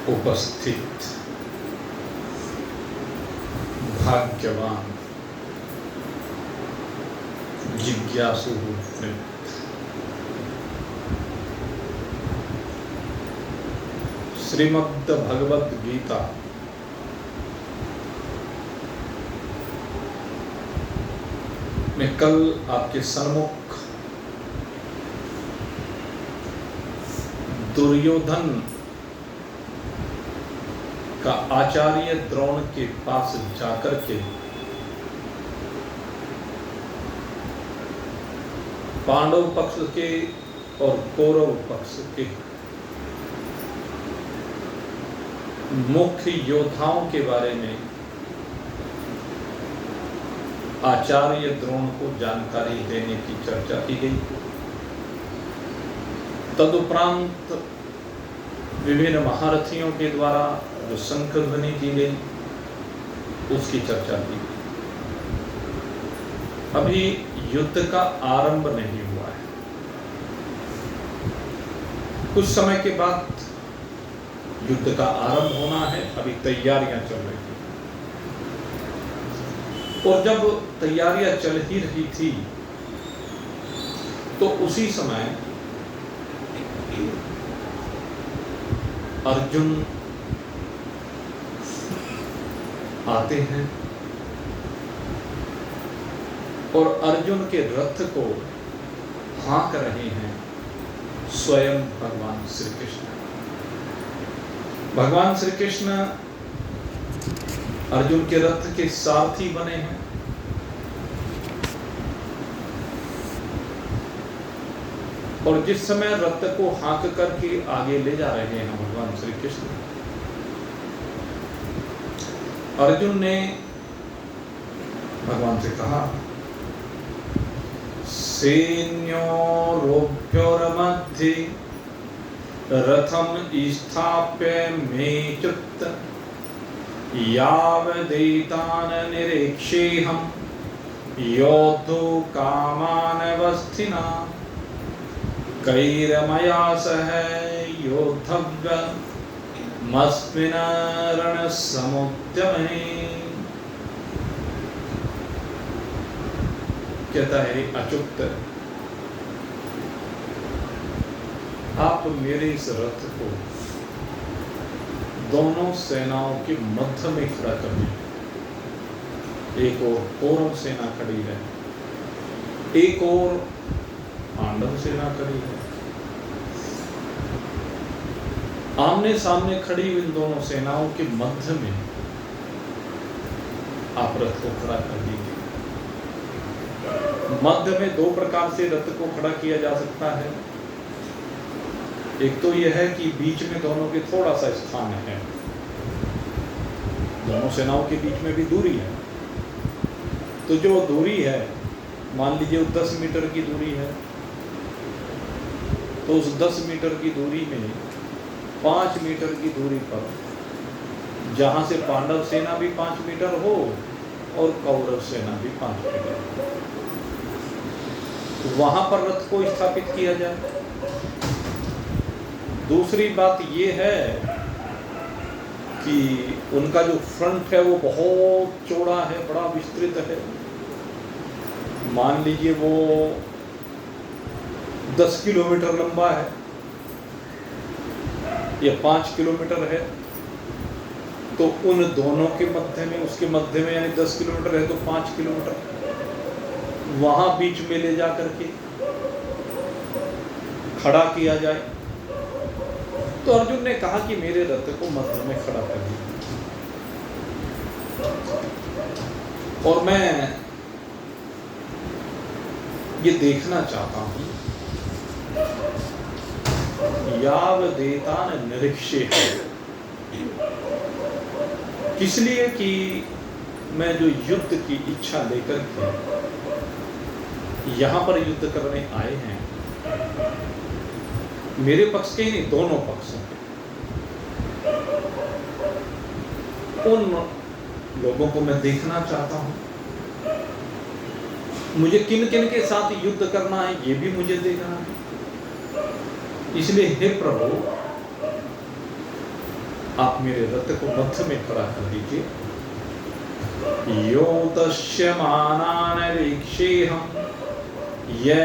उपस्थित भाग्यवान जिज्ञासु मित्र, श्रीमद् भगवद गीता में कल आपके सन्मुख दुर्योधन का आचार्य द्रोण के पास जाकर के पांडव पक्ष के और कौरव पक्ष के मुख्य योद्धाओं के बारे में आचार्य द्रोण को जानकारी देने की चर्चा की गई। तदुपरांत विभिन्न महारथियों के द्वारा जो शंख ध्वनि की गई उसकी चर्चा की गई। अभी युद्ध का आरंभ नहीं हुआ है। कुछ समय के बाद युद्ध का आरंभ होना है। अभी तैयारियां चल रही हैं और जब तैयारियां चल ही रही थी तो उसी समय अर्जुन आते हैं और अर्जुन के रथ को हाँक रहे हैं स्वयं भगवान श्री कृष्ण। भगवान श्री कृष्ण अर्जुन के रथ के सारथी बने हैं और जिस समय रथ को हाँक करके आगे ले जा रहे हैं भगवान श्री कृष्ण, अर्जुन ने भगवान से कहा, सैन्योरोभ्योर्मध्ये रथम स्थाप्य मेच्युत यावदेतान निरीक्षेऽहं योद्धुं कामानवस्थिना कैरमया सह योद्धव्यमस्मिन् रणसमुद्यमे। कहता है अच्युत, आप मेरे इस रथ को दोनों सेनाओं के मध्य में खड़ा कर दीजिए। एक और कौरव सेना खड़ी है, एक और पांडव सेना खड़ी है। आमने सामने खड़ी हुई इन दोनों सेनाओं के मध्य में आप रथ को खड़ा कर दीजिए। मध्य में दो प्रकार से रथ को खड़ा किया जा सकता है। एक तो यह है कि बीच में दोनों के थोड़ा सा स्थान है, दोनों सेनाओं के बीच में भी दूरी है, तो जो दूरी है मान लीजिए 10 मीटर की दूरी है, तो उस 10 मीटर की दूरी में 5 मीटर की दूरी पर जहां से पांडव सेना भी 5 मीटर हो और कौरव सेना भी 5 मीटर हो, वहां पर रथ को स्थापित किया जाए। दूसरी बात ये है कि उनका जो फ्रंट है वो बहुत चौड़ा है, बड़ा विस्तृत है। मान लीजिए वो 10 किलोमीटर लंबा है या 5 किलोमीटर है, तो उन दोनों के मध्य में, उसके मध्य में यानी 10 किलोमीटर है तो 5 किलोमीटर वहां बीच में ले जा करके खड़ा किया जाए। तो अर्जुन ने कहा कि मेरे रथ को मध्य में खड़ा कर दीजिए और मैं ये देखना चाहता हूं यावदेतान निरीक्षेऽहं, इसलिए कि मैं जो युद्ध की इच्छा लेकर के यहां पर युद्ध करने आए हैं, मेरे पक्ष के ही नहीं, दोनों पक्षों के, उन लोगों को मैं देखना चाहता हूं। मुझे किन किन के साथ युद्ध करना है ये भी मुझे देखना है। इसलिए हे प्रभु, आप मेरे रथ को मध्य में खड़ा कर दीजिए। यो तस्य मानानरीक्षेऽहं य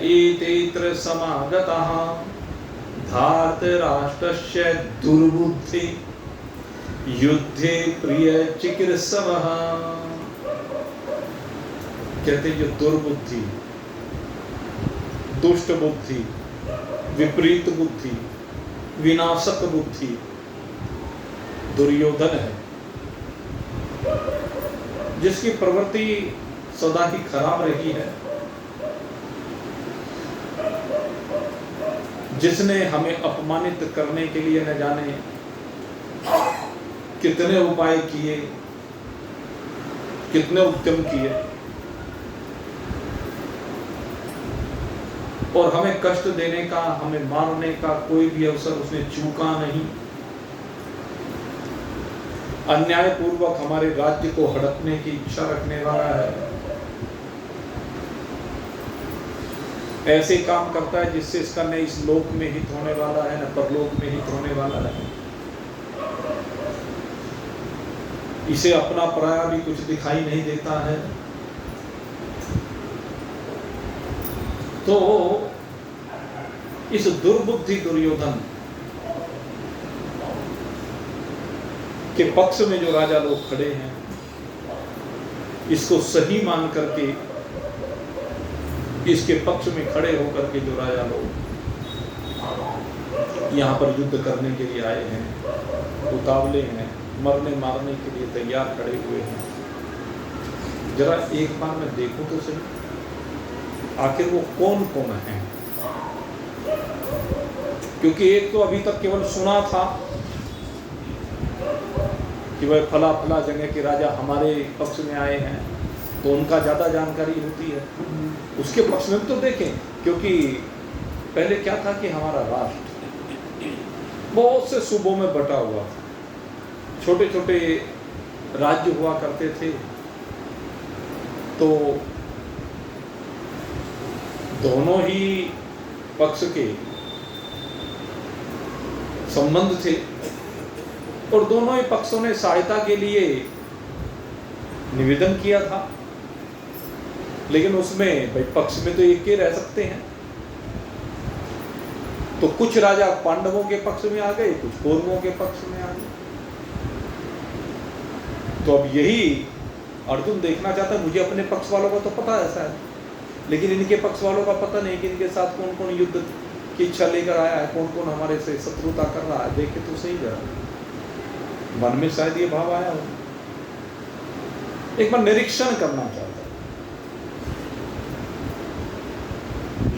एतेऽत्र समागतः धार्तराष्ट्रस्य दुर्बुद्धि युद्धे प्रिय चिकीर्षवः। कहते जो दुर्बुद्धि, दुष्ट बुद्धि, विपरीत बुद्धि, विनाशक बुद्धि दुर्योधन है, जिसकी प्रवृत्ति सदा ही खराब रही है, जिसने हमें अपमानित करने के लिए न जाने कितने उपाय किए, कितने उद्यम किए, और हमें कष्ट देने का, हमें मारने का कोई भी अवसर उसने चूका नहीं। अन्याय पूर्वक हमारे राज्य को हड़पने की इच्छा रखने वाला है। ऐसे काम करता है जिससे इसका न इस लोक में हित होने वाला है, न परलोक में हित होने वाला है। इसे अपना पराया भी कुछ दिखाई नहीं देता है। तो इस दुर्बुद्धि दुर्योधन के पक्ष में जो राजा लोग खड़े हैं, इसको सही मान करके, इसके पक्ष में खड़े होकर के जो राजा लोग यहाँ पर युद्ध करने के लिए आए हैं, उतावले हैं, मरने मारने के लिए तैयार खड़े हुए हैं, जरा एक बार मैं देखूं तो सही आखिर वो कौन कौन है। क्योंकि एक तो अभी तक केवल सुना था कि वह फला फला जगह के राजा हमारे पक्ष में आए हैं, तो उनका ज़्यादा जानकारी होती है। उसके पक्ष में भी तो देखें, क्योंकि पहले क्या था कि हमारा राष्ट्र बहुत से सूबों में बटा हुआ था, छोटे छोटे राज्य हुआ करते थे, तो दोनों ही पक्ष के संबंध थे और दोनों ही पक्षों ने सहायता के लिए निवेदन किया था। लेकिन उसमें भाई पक्ष में तो एक के रह सकते हैं, तो कुछ राजा पांडवों के पक्ष में आ गए, कुछ कौरवों के पक्ष में आ गए। तो अब यही अर्जुन देखना चाहता है। मुझे अपने पक्ष वालों का तो पता ऐसा है, लेकिन इनके पक्ष वालों का पता नहीं कि इनके साथ कौन कौन युद्ध की इच्छा लेकर आया है, कौन कौन हमारे से शत्रुता कर रहा है। देखे तो सही जरा, मन में शायद ये भाव आया हो, एक बार निरीक्षण करना चाहता है।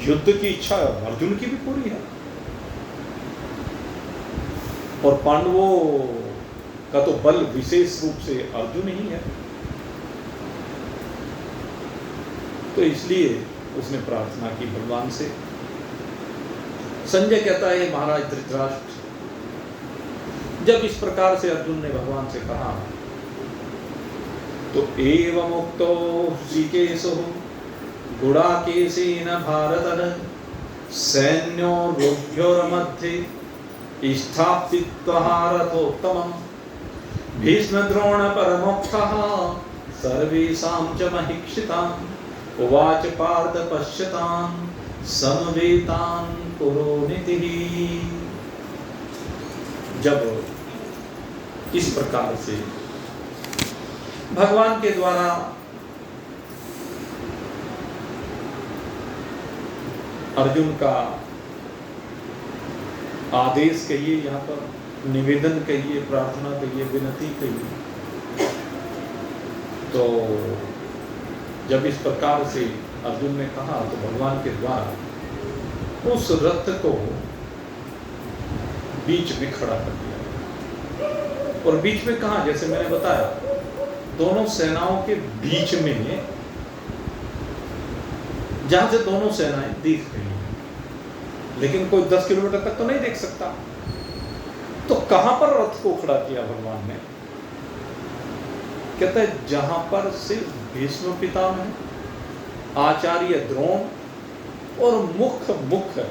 युद्ध की इच्छा अर्जुन की भी पूरी है, और पांडवों का तो बल विशेष रूप से अर्जुन ही है। तो इसलिए उसने प्रार्थना की भगवान से। संजय कहता है, महाराज धृतराष्ट्र, जब इस प्रकार से अर्जुन ने भगवान से कहा, तो एवं उक्तो ऋषिकेशो गुडाकेशेन भारतः सैन्यो रुभ्योर्मध्ये स्थापित्वा रथोत्तमम् भीष्मद्रोण परमोक्तः सर्वेषां च महीक्षिताम् उवाच पार्थ पश्यताम् समवेतान् कुरुनितिः। जब इस प्रकार से भगवान के द्वारा अर्जुन का आदेश कहिए, यहाँ पर निवेदन कहिए, प्रार्थना कहिए, विनती कहिए, तो जब इस प्रकार से अर्जुन ने कहा, तो भगवान के द्वारा उस रथ को बीच में खड़ा कर दिया। और बीच में कहा, जैसे मैंने बताया, दोनों सेनाओं के बीच में, जहां से दोनों सेनाएं दिख रही हैं, लेकिन कोई 10 किलोमीटर तक तो नहीं देख सकता। तो कहां पर रथ को खड़ा किया भगवान ने? कहता है, जहां पर सिर्फ भीष्म पितामह, आचार्य द्रोण और मुख्य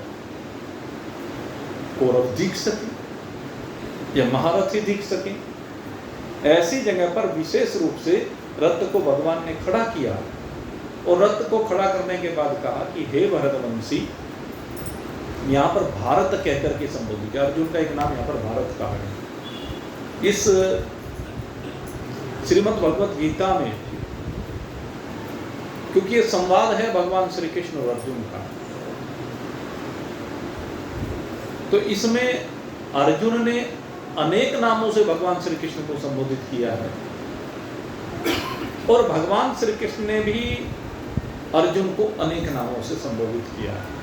कौरव दिख सके, या महारथी दिख सके। ऐसी जगह पर विशेष रूप से रथ को भगवान ने खड़ा किया और रथ को खड़ा करने के बाद कहा कि हे भरतवंशी, यहाँ पर भारत कहकर के संबोधित किया। अर्जुन का एक नाम यहाँ पर भारत कहा गया। इस श्रीमद् भगवत गीता में, क्योंकि ये संवाद है भगवान श्री कृष्ण और अर्जुन का, तो इसमें अर्जुन ने अनेक नामों से भगवान श्री कृष्ण को संबोधित किया है और भगवान श्री कृष्ण ने भी अर्जुन को अनेक नामों से संबोधित किया है।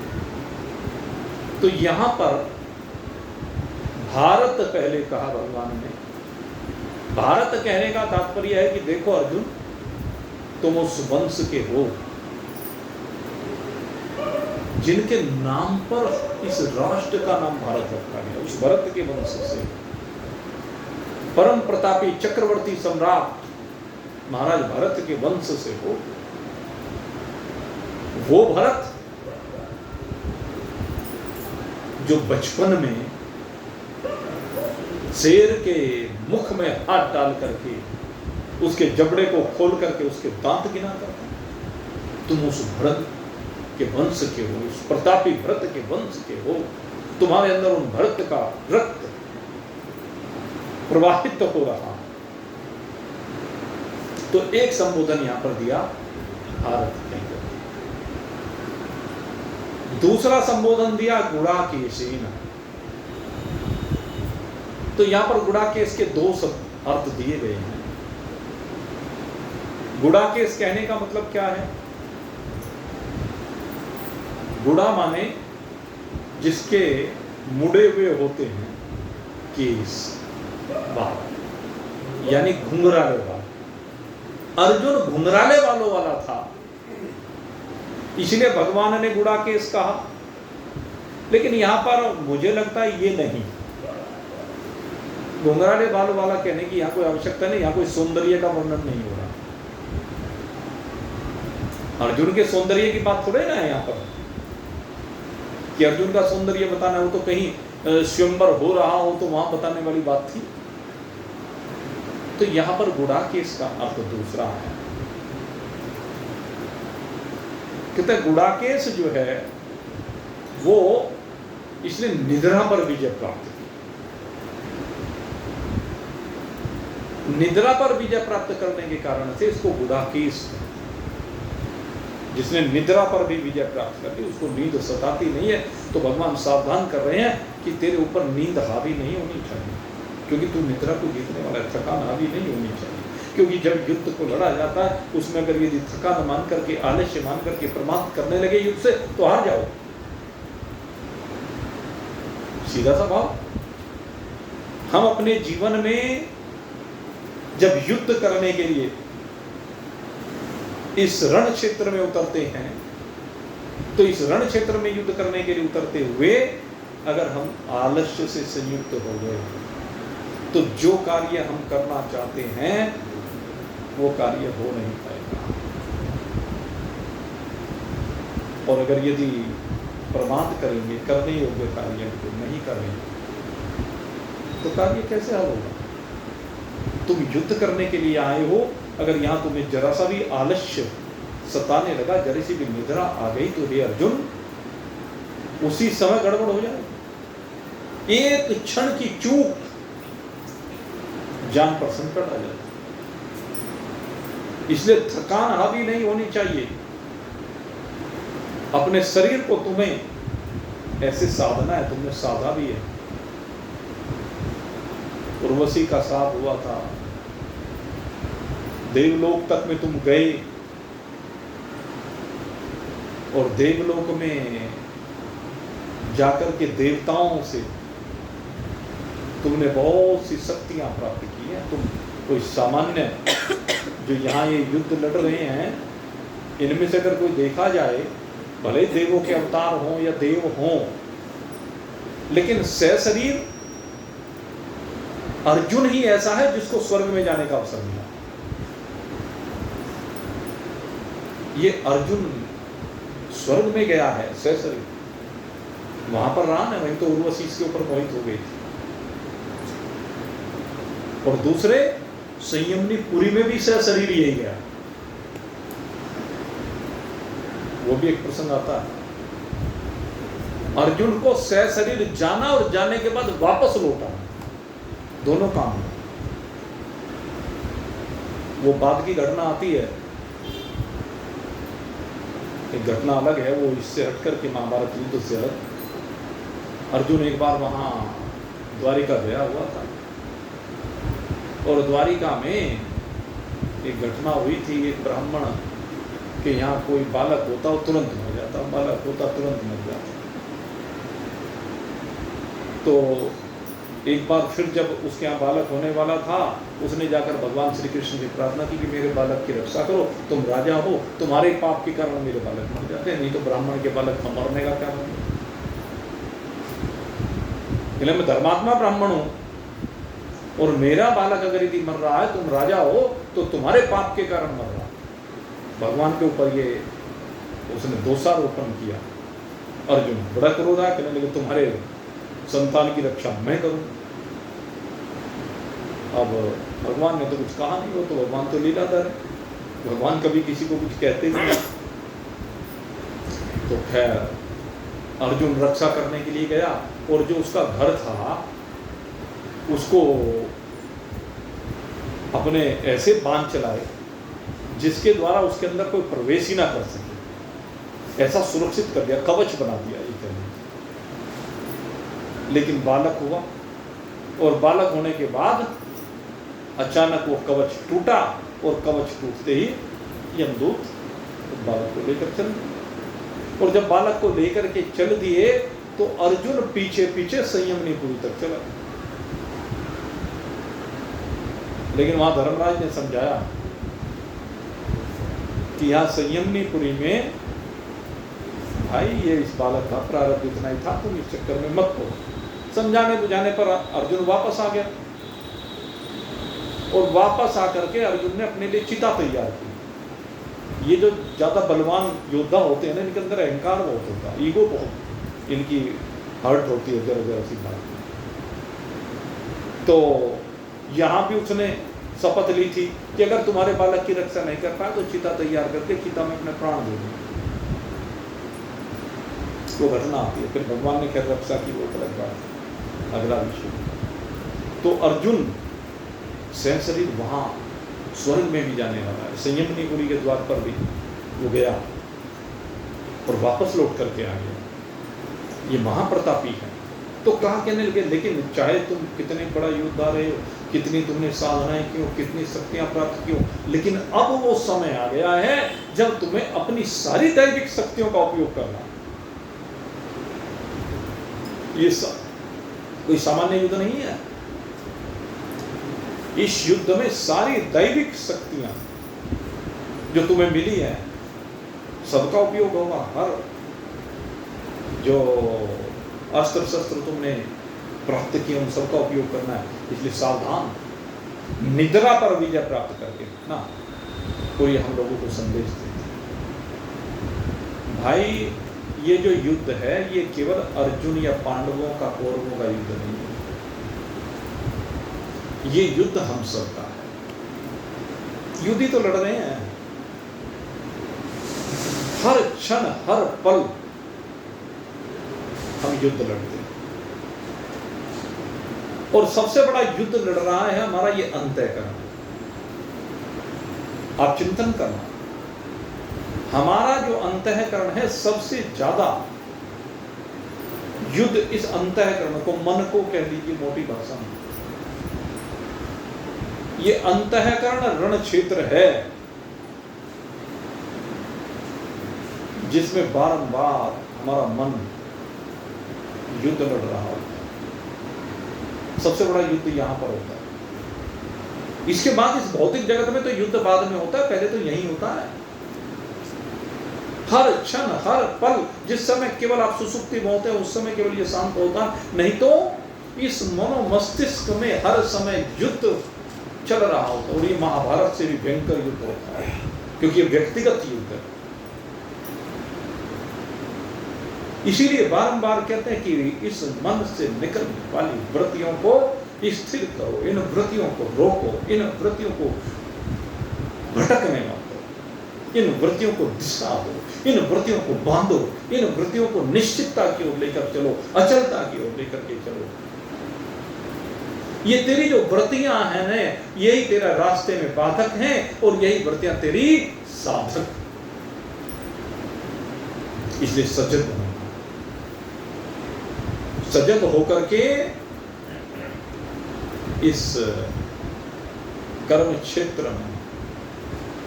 तो यहां पर भारत पहले कहा भगवान ने। भारत कहने का तात्पर्य है कि देखो अर्जुन, तुम उस वंश के हो जिनके नाम पर इस राष्ट्र का नाम भारत रखा गया। उस भरत के वंश से परम प्रतापी चक्रवर्ती सम्राट महाराज भरत के वंश से हो। वो भरत जो बचपन में शेर के मुख में हाथ डाल करके उसके जबड़े को खोल करके उसके दांत गिना करता। तुम उस भरत के वंश के हो, उस प्रतापी भरत के वंश के हो। तुम्हारे अंदर उन भरत का रक्त प्रवाहित हो रहा। तो एक संबोधन यहां पर दिया भारत कहकर। दूसरा संबोधन दिया गुड़ाकेशेन। तो यहां पर गुड़ाकेश के दो अर्थ दिए गए हैं। गुड़ाकेश कहने का मतलब क्या है? गुड़ा माने जिसके मुड़े हुए होते हैं केस, बाल, यानी घुंघराले बाल। अर्जुन घुंघराले बालों वाला था, इसलिए भगवान ने गुड़ाकेश कहा। लेकिन यहां पर मुझे लगता है ये नहीं, घुंघराले बालों वाला कहने की यहां कोई आवश्यकता नहीं। यहां कोई सौंदर्य का वर्णन नहीं हो रहा। अर्जुन के सौंदर्य की बात थोड़े ना है यहां पर कि अर्जुन का सौंदर्य बताना हो तो कहीं स्वयंवर हो रहा हो तो वहां बताने वाली बात थी। तो यहां पर गुड़ाकेश का अर्थ दूसरा है। कहते गुड़ाकेश जो है वो इसने निद्रा पर विजय प्राप्त की। निद्रा पर विजय प्राप्त करने के कारण से इसको गुड़ाकेश, जिसने निद्रा पर भी विजय प्राप्त कर ली, उसको नींद सताती नहीं है। तो भगवान सावधान कर रहे हैं कि तेरे ऊपर नींद हावी नहीं होनी चाहिए, क्योंकि तू निद्रा को जीतने वाला है। थकान हावी नहीं होनी चाहिए, क्योंकि जब युद्ध को लड़ा जाता है उसमें अगर यदि थकान मान करके, आलस्य मान करके प्रमाद करने लगे युद्ध से तो हार जाओ। सीधा सा भाव। हम अपने जीवन में जब युद्ध करने के लिए इस रण क्षेत्र में उतरते हैं तो इस रण क्षेत्र में युद्ध करने के लिए उतरते हुए अगर हम आलस्य से संयुक्त हो गए तो जो कार्य हम करना चाहते हैं वो कार्य हो नहीं पाएगा। और अगर यदि प्रमाद करेंगे, करने योग्य कार्य को नहीं करेंगे तो कार्य कैसे हल होगा? तुम युद्ध करने के लिए आए हो, अगर यहां तुम्हें जरा सा भी आलस्य सताने लगा, जरा सी भी निद्रा आ गई तो हे अर्जुन उसी समय गड़बड़ हो जाए। एक क्षण की चूक जान पर संकट आ जाए। इसलिए थकान हावी नहीं होनी चाहिए। अपने शरीर को तुम्हें ऐसे साधना है, तुमने साधा भी है। उर्वशी का साप हुआ था, देवलोक तक में तुम गए और देवलोक में जाकर के देवताओं से तुमने बहुत सी शक्तियां प्राप्त की हैं। तुम कोई सामान्य जो यहाँ ये युद्ध लड़ रहे हैं इनमें से अगर कोई देखा जाए, भले देवों के अवतार हों या देव हों, लेकिन सशरीर अर्जुन ही ऐसा है जिसको स्वर्ग में जाने का अवसर मिला। ये अर्जुन स्वर्ग में गया है सशरीर, वहां पर रहा ना, वहीं तो उर्वशी इसके ऊपर मोहित हो गई थी। और दूसरे संयमनी पुरी में भी सशरीर यही गया, वो भी एक प्रसंग आता है। अर्जुन को सशरीर जाना और जाने के बाद वापस लौटा, दोनों काम। वो बाद की घटना आती है, एक घटना अलग है, वो इससे हटकर के महाभारत युद्ध से अलग। अर्जुन एक बार वहां द्वारिका गया हुआ था और द्वारिका में एक घटना हुई थी, एक ब्राह्मण के यहाँ कोई बालक होता वो तुरंत मर जाता, बालक होता तुरंत मर जाता। तो एक बार फिर जब उसके यहाँ बालक होने वाला था, उसने जाकर भगवान श्री कृष्ण की प्रार्थना की कि मेरे बालक की रक्षा करो, तुम राजा हो, तुम्हारे पाप के कारण मेरे बालक मर जाते हैं, नहीं तो ब्राह्मण के बालक का मरने का क्या मतलब। मैं धर्मात्मा ब्राह्मण हूं और मेरा बालक अगर यदि मर रहा है, तुम राजा हो तो तुम्हारे पाप के कारण मर रहा। भगवान के ऊपर ये उसने दोषारोपण किया। अर्जुन बड़ा क्रोध आया, कहने लगे तुम्हारे संतान की रक्षा मैं करूं। अब भगवान ने तो कुछ कहा नहीं, हो तो भगवान तो लीलाधर है, भगवान कभी किसी को कुछ कहते नहीं। तो खैर अर्जुन रक्षा करने के लिए गया और जो उसका घर था उसको अपने ऐसे बांध चलाए जिसके द्वारा उसके अंदर कोई प्रवेश ही ना कर सके, ऐसा सुरक्षित कर दिया, कवच बना दिया ये कहने। लेकिन बालक हुआ और बालक होने के बाद अचानक वो कवच टूटा और कवच टूटते ही यमदूत बालक को लेकर चल दिए। और जब बालक को लेकर के चल दिए तो अर्जुन पीछे पीछे संयमनीपुरी तक चला। लेकिन वहां धर्मराज ने समझाया कि यहां संयमनीपुरी में भाई ये इस बालक का प्रारब्ध इतना ही था, तुम इस चक्कर में मत पड़ो। समझाने बुझाने पर अर्जुन वापस आ गया और वापस आकर के अर्जुन ने अपने लिए चिता तैयार की। ये जो ज्यादा बलवान योद्धा होते हैं ना, इनके अंदर अहंकार बहुत होता है, ईगो बहुत इनकी हर्ट होती है जरा जरा सी बात। तो यहां भी उसने शपथ ली थी कि अगर तुम्हारे बालक की रक्षा नहीं कर पाए तो चिता तैयार करके चिता में अपने प्राण दे दें। वो घटना आती है, फिर भगवान ने खैर रक्षा की, वो अलग बात है, अगला विषय। तो अर्जुन सशरीर वहां स्वर्ग में भी जाने वाला है, संयमनीपुरी के द्वार पर भी वो गया और वापस लौट करके आ गया। ये महाप्रतापी है। तो कहा कहने लगे लेकिन चाहे तुम कितने बड़ा योद्धा रहे हो, कितनी तुमने साधनाएं की हो, कितनी शक्तियां प्राप्त की हो, लेकिन अब वो समय आ गया है जब तुम्हें अपनी सारी दैविक शक्तियों का उपयोग करना। ये कोई सामान्य युद्ध नहीं है। इस युद्ध में सारी दैविक शक्तियां जो तुम्हें मिली है सबका उपयोग होगा। हर जो अस्त्र शस्त्र तुमने प्राप्त किए उन सबका उपयोग करना है। इसलिए सावधान, निद्रा पर विजय प्राप्त करके ना कोई हम लोगों को संदेश देते। भाई ये जो युद्ध है ये केवल अर्जुन या पांडवों का, कौरवों का युद्ध नहीं है, ये युद्ध हम सब का है। युद्ध ही तो लड़ रहे हैं, हर क्षण हर पल हम युद्ध लड़ते हैं। और सबसे बड़ा युद्ध लड़ रहा है हमारा ये अंतःकरण। आप चिंतन करना, हमारा जो अंतःकरण है सबसे ज्यादा युद्ध इस अंतःकरण को, मन को कह लीजिए मोटी भाषा में, ये अंतःकरण रण क्षेत्र है जिसमें बारंबार हमारा मन युद्ध लड़ रहा होता है। सबसे बड़ा युद्ध यहां पर होता है। इसके बाद इस भौतिक जगत में तो युद्ध बाद में होता है, पहले तो यही होता है। हर क्षण हर पल, जिस समय केवल आप सुसुप्ति में होते हैं उस समय केवल ये शांत होता है, नहीं तो इस मनोमस्तिष्क में हर समय युद्ध चल रहा होता है। और ये महाभारत से भी भयंकर युद्ध होता है क्योंकि ये व्यक्तिगत युद्ध है। इसीलिए बारंबार कहते हैं कि इस मन से निकलने वाली वृत्तियों को स्थिर करो, इन वृत्तियों को रोको, इन वृत्तियों को भटकने मत दो, इन वृत्तियों को दिशा दो, इन वृत्तियों को बांधो, इन वृत्तियों को निश्चितता की ओर लेकर चलो, अचलता की ओर लेकर के चलो। ये तेरी जो वृत्तियां हैं ना, यही तेरा रास्ते में बाधक हैं और यही वृत्तियां तेरी साधक। इसलिए सजग हो, सजग होकर के इस कर्म क्षेत्र में,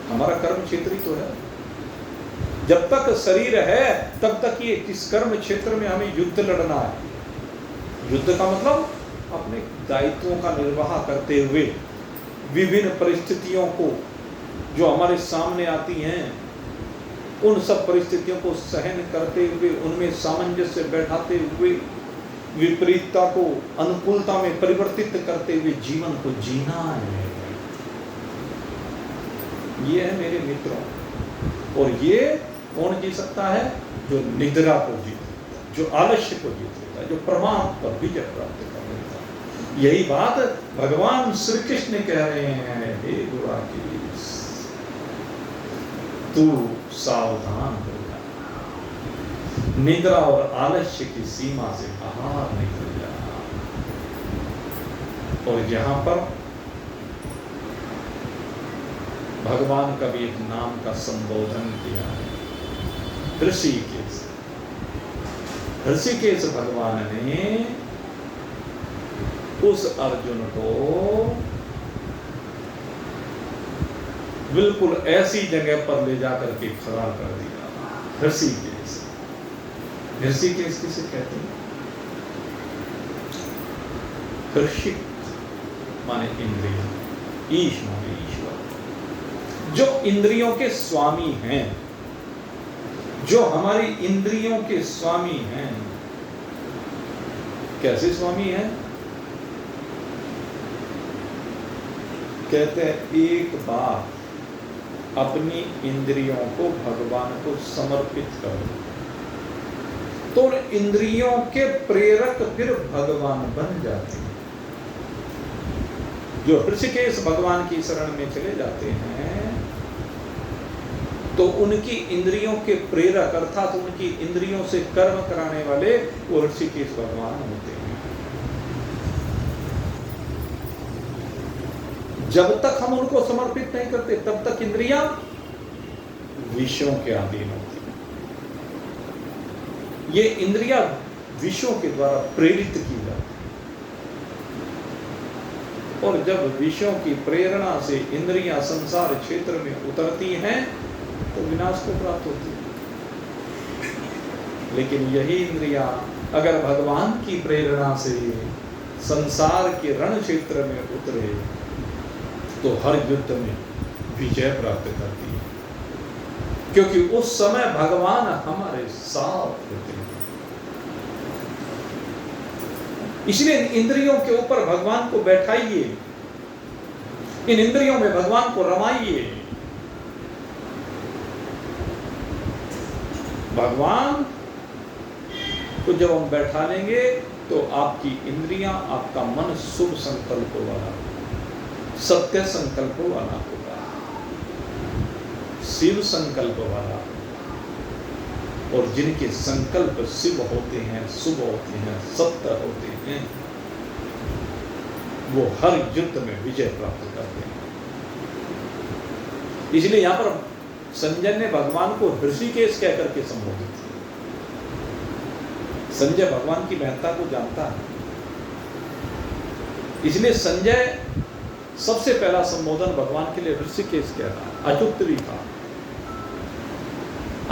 हमारा कर्म क्षेत्र ही तो है, जब तक शरीर है तब तक ये इस कर्म क्षेत्र में हमें युद्ध लड़ना है। युद्ध का मतलब अपने दायित्वों का निर्वाह करते हुए विभिन्न परिस्थितियों को जो हमारे सामने आती हैं, उन सब परिस्थितियों को सहन करते हुए, उनमें सामंजस्य बैठाते हुए, विपरीतता को अनुकूलता में परिवर्तित करते हुए जीवन को जीना है। ये है मेरे मित्रों, और ये कौन जी सकता है? जो निद्रा को जीत, जो आलस्य को जीत लेता है, जो प्रमाद पर विजय प्राप्त कर लेता है। यही बात भगवान श्री कृष्ण कह रहे हैं, हे दुराकीस, तू सावधान हो जा, निद्रा और आलस्य की सीमा से बाहर निकल जा। और यहां पर भगवान का भी एक नाम का संबोधन किया है, ऋषिकेश। ऋषिकेश भगवान ने उस अर्जुन को बिल्कुल ऐसी जगह पर ले जाकर के खड़ा कर दिया। ऋषिकेश, ऋषिकेश किसे कहते हैं? ऋषिक माने इंद्रिय, ईश माने ईश्वर, जो इंद्रियों के स्वामी हैं, जो हमारी इंद्रियों के स्वामी हैं। कैसे स्वामी हैं? कहते हैं एक बार अपनी इंद्रियों को भगवान को समर्पित करो तो इंद्रियों के प्रेरक फिर भगवान बन जाते हैं। जो ऋषिकेश भगवान की शरण में चले जाते हैं तो उनकी इंद्रियों के प्रेरक अर्थात उनकी इंद्रियों से कर्म कराने वाले वो ऋषिकेश भगवान होते हैं। जब तक हम उनको समर्पित नहीं करते तब तक इंद्रियां विषयों के अधीन होती हैं। ये इंद्रियां विषयों के द्वारा प्रेरित की जाती हैं और जब विषयों की प्रेरणा से इंद्रियां संसार क्षेत्र में उतरती हैं तो विनाश को प्राप्त होती है। लेकिन यही इंद्रियां अगर भगवान की प्रेरणा से संसार के रण क्षेत्र में उतरे तो हर युद्ध में विजय प्राप्त करती है, क्योंकि उस समय भगवान हमारे साथ होते हैं। इसलिए इंद्रियों के ऊपर भगवान को बैठाइए, इन इंद्रियों में भगवान को रमाइए। भगवान को जब हम बैठा लेंगे तो आपकी इंद्रियां, आपका मन शुभ संकल्प वाला, सत्य संकल्प वाला होगा, शिव संकल्प वाला, और जिनके संकल्प शिव होते हैं, शुभ होते हैं, सत्य होते हैं, वो हर युद्ध में विजय प्राप्त करते हैं। इसलिए यहां पर संजय ने भगवान को ऋषिकेश कहकर के संबोधित किया। संजय भगवान की महत्ता को जानता है, इसलिए संजय सबसे पहला संबोधन भगवान के लिए ऋषिकेश कह रहा, अच्युत भी था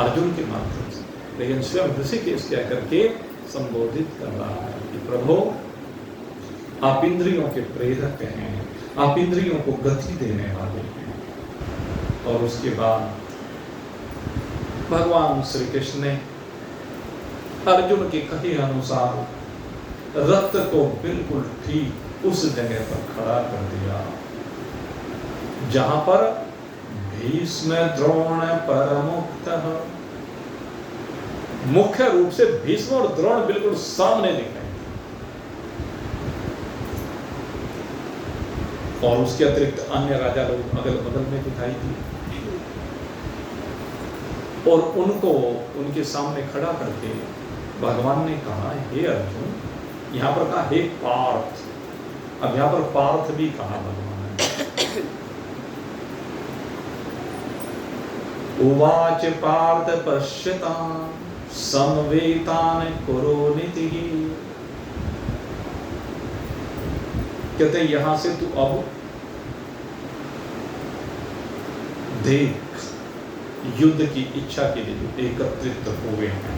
अर्जुन के माध्यम से, लेकिन स्वयं ऋषिकेश कह करके संबोधित कर रहा है कि प्रभु आप इंद्रियों के प्रेरक हैं, आप इंद्रियों को गति देने वाले हैं। और उसके बाद भगवान श्री कृष्ण ने अर्जुन के कहे अनुसार रथ को बिल्कुल ठीक उस जगह पर खड़ा कर दिया जहां पर भीष्म द्रोण परमुक्तः, मुख्य रूप से भीष्म और द्रोण बिल्कुल सामने दिखाई। और उसके अतिरिक्त अन्य राजा लोग अगल बगल में दिखाई दिए और उनको उनके सामने खड़ा करके भगवान ने कहा, हे अर्जुन, यहाँ पर कहा हे पार्थ, अब यहाँ पर पार्थ भी कहा भगवान ने। उवाच पार्थ पश्यतां समवेतान कुरुनीति। कहते यहां से तू अब देख युद्ध की इच्छा के लिए जो एकत्रित हुए हैं,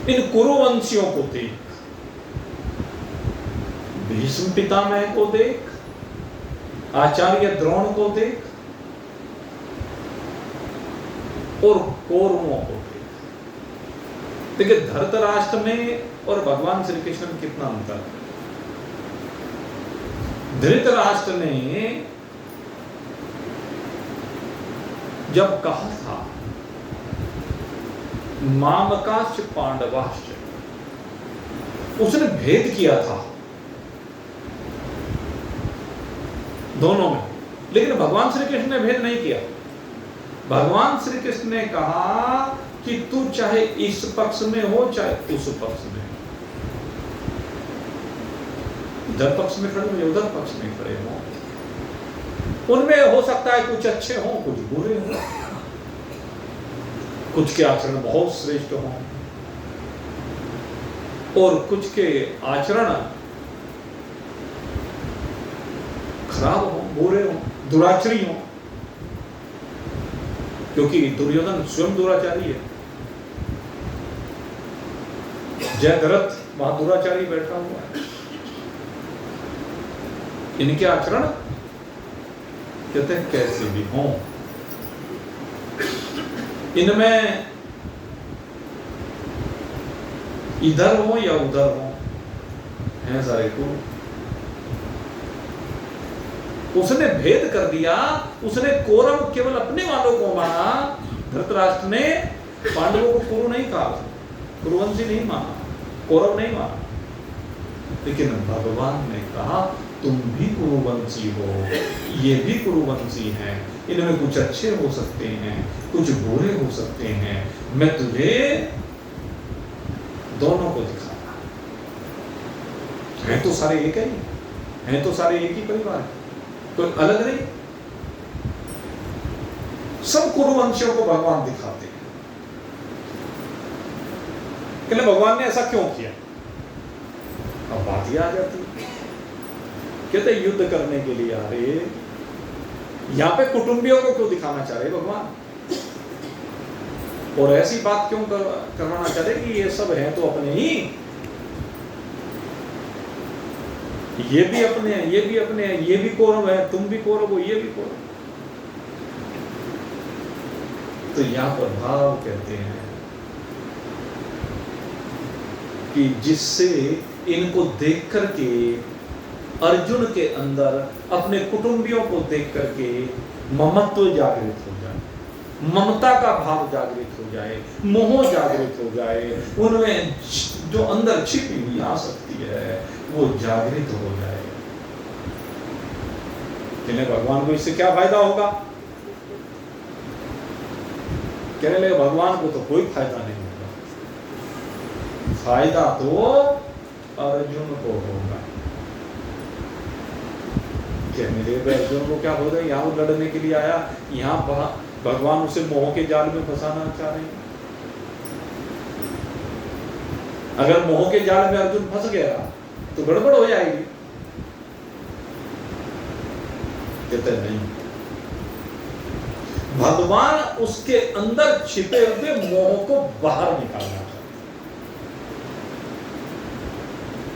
इन कुरुवंशियों को देख, भीष्म पितामह को देख, आचार्य द्रोण को देख और कौरवों को देख। देखिए धृतराष्ट्र में और भगवान श्री कृष्ण में कितना अंतर है। धृतराष्ट्र ने जब कहा था मामकाश्च पांडवाश्च, उसने भेद किया था दोनों में, लेकिन भगवान श्री कृष्ण ने भेद नहीं किया। भगवान श्री कृष्ण ने कहा कि तू चाहे इस पक्ष में हो चाहे उस पक्ष में, इधर पक्ष में खड़े हो उधर पक्ष में खड़े हो, उनमें हो सकता है कुछ अच्छे हों कुछ बुरे हों, कुछ के आचरण बहुत श्रेष्ठ हों और कुछ के आचरण खराब हों, बुरे हों, दुराचारी हों, क्योंकि दुर्योधन स्वयं दुराचारी है। जयद्रथ वहां दुराचारी बैठा हुआ है। इनके आचरण कहते हैं कैसे भी हों, इनमें इधर हो या उधर हो, हैं सारे को। उसने भेद कर दिया, उसने कौरव केवल अपने वालों को माना, धृतराष्ट्र ने पांडवों को कुरु नहीं कहा, कुरुवंशी नहीं माना, कौरव नहीं माना। लेकिन भगवान ने कहा तुम भी कुरुवंशी हो, ये भी कुरुवंशी हैं, इनमें कुछ अच्छे हो सकते हैं कुछ बुरे हो सकते हैं, मैं तुझे दोनों को दिखाऊंगा। हैं तो सारे एक ही, हैं तो सारे एक ही परिवार, कोई अलग नहीं, सब कुरुवंशियों को भगवान दिखाते हैं। कहले भगवान ने ऐसा क्यों किया? अब बात ही आ जाती है, कहते युद्ध करने के लिए आ रहे, यहां पे कुटुंबियों को क्यों दिखाना चाह रहे भगवान? और ऐसी बात क्यों करवाना चाह रहे कि ये सब हैं तो अपने ही, ये भी अपने हैं, ये भी अपने हैं, ये भी कौरव है, तुम भी कौरव हो, ये भी कौरव। तो यहां पर भाव कहते हैं कि जिससे इनको देख करके अर्जुन के अंदर अपने कुटुंबियों को देख करके ममत्व जागृत हो जाए, ममता का भाव जागृत हो जाए, मोह जागृत हो जाए, उनमें जो अंदर छिपी हुई आसक्ति है वो जागृत हो जाए। कहने भगवान को इससे क्या फायदा होगा? कहने लगे भगवान को तो कोई फायदा नहीं होगा, फायदा तो अर्जुन को होगा। कहने लगे अर्जुन को क्या होगा? यहाँ लड़ने के लिए आया, यहाँ भगवान उसे मोह के जाल में फंसाना चाह रहे हैं। अगर मोह के जाल में अर्जुन फंस गया तो गड़बड़ हो जाएगी। कहते नहीं, भगवान उसके अंदर छिपे हुए मोह को बाहर निकालना चाहते।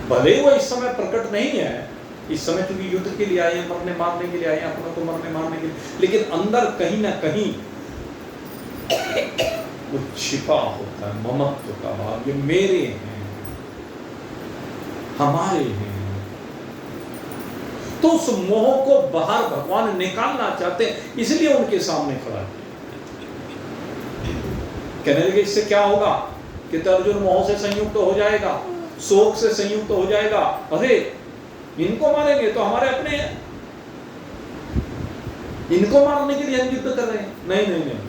भले वो इस समय प्रकट नहीं है, इस समय चूंकि युद्ध के लिए आए हैं, मरने मारने के लिए आए हैं, अपनों को मरने मारने के लिए, लेकिन अंदर कहीं ना कहीं वो छिपा होता है ममत्व का भाव, ये मेरे हैं, हमारे हैं। तो उस मोह को बाहर भगवान निकालना चाहते हैं, इसलिए उनके सामने खड़ा किया। कहने लगे इससे क्या होगा? कि अर्जुन मोह से संयुक्त हो जाएगा, शोक से संयुक्त हो जाएगा। अरे इनको मारेंगे तो हमारे अपने हैं, इनको मारने के लिए हम युद्ध कर रहे हैं। नहीं नहीं नहीं,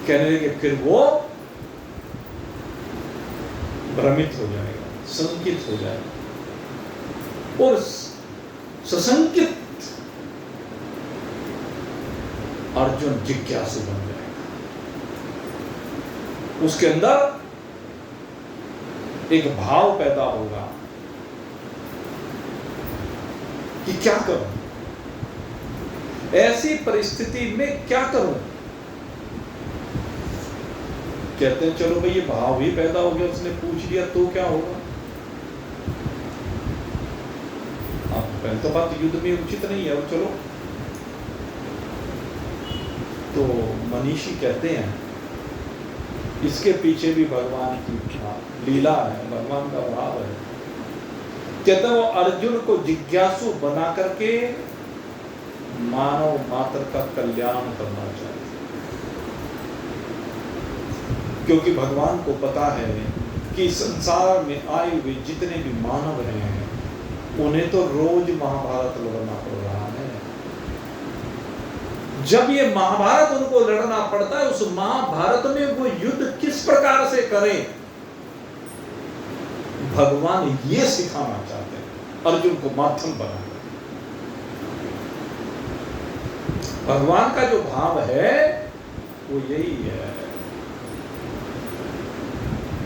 कहने लगे फिर वो भ्रमित हो जाएगा, संकित हो जाएगा और सशंकित अर्जुन जिज्ञासु बन जाएगा। उसके अंदर एक भाव पैदा होगा कि क्या करूं, ऐसी परिस्थिति में क्या करूं। कहते हैं चलो भाई ये भाव ही पैदा हो गया, उसने पूछ लिया तो क्या होगा। अब पहले तो बात युद्ध में उचित नहीं है, और चलो तो मनीषी कहते हैं इसके पीछे भी भगवान की लीला है, भगवान का भाव है। कहते वो अर्जुन को जिज्ञासु बना करके मानव मात्र का कल्याण करना चाहिए, क्योंकि भगवान को पता है कि संसार में आए हुए जितने भी मानव हैं उन्हें तो रोज महाभारत लड़ना पड़ रहा है। जब ये महाभारत उनको लड़ना पड़ता है, उस महाभारत में वो युद्ध किस प्रकार से करें, भगवान ये सिखाना चाहते हैं अर्जुन को माध्यम बना। भगवान का जो भाव है वो यही है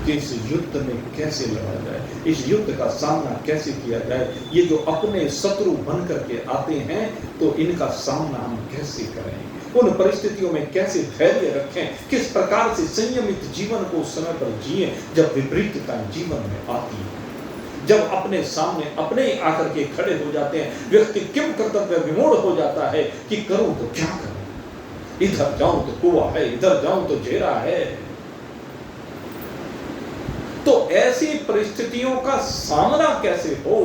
कि इस युद्ध में कैसे लड़ा जाए, इस युद्ध का सामना कैसे किया जाए। ये जो अपने शत्रु बन करके आते हैं तो इनका सामना हम कैसे करें, उन परिस्थितियों में कैसे धैर्य रखें, किस प्रकार से संयमित जीवन को उस समय पर जिए जब विपरीतता जीवन में आती है, जब अपने सामने अपने ही आकर के खड़े हो जाते हैं। व्यक्ति किम कर्तव्य विमूढ़ हो जाता है कि करूं तो क्या करूं, इधर जाऊं तो कुआं है, इधर जाऊं तो जेरा है। तो ऐसी परिस्थितियों का सामना कैसे हो,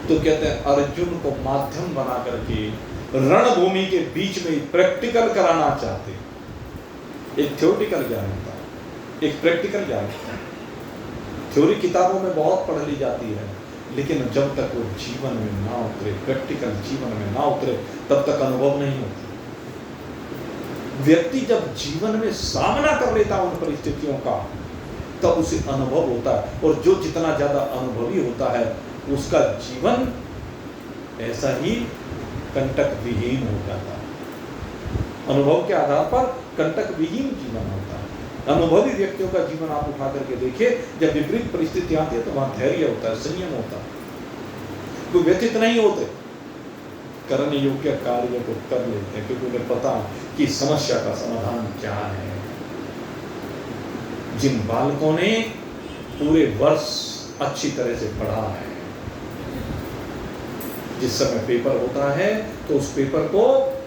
तो कहते हैं अर्जुन को माध्यम बना करके रणभूमि के बीच में प्रैक्टिकल कराना चाहते। एक थ्योरेटिकल ज्ञान होता है, एक प्रैक्टिकल ज्ञान होता है। थ्योरी किताबों में बहुत पढ़ ली जाती है, लेकिन जब तक वो जीवन में ना उतरे, प्रैक्टिकल जीवन में ना उतरे, तब तक अनुभव नहीं होता। व्यक्ति जब जीवन में सामना कर लेता है उन परिस्थितियों का, तब उसे अनुभव होता है, और जो जितना ज्यादा अनुभवी होता है उसका जीवन ऐसा ही कंटक विहीन हो जाता है। अनुभव के आधार पर कंटक विहीन जीवन होता है। अनुभवी व्यक्तियों का जीवन आप उठा करके देखिए, जब विपरीत परिस्थिति आती है तो वहां धैर्य होता है, संयम होता है। वो व्यतीत नहीं होते, करने योग्य कार्य को कर लेते हैं, क्योंकि उन्हें पता कि समस्या का समाधान क्या है। जिन बालकों ने पूरे वर्ष अच्छी तरह से पढ़ा है, जिस समय पेपर होता है तो उस पेपर को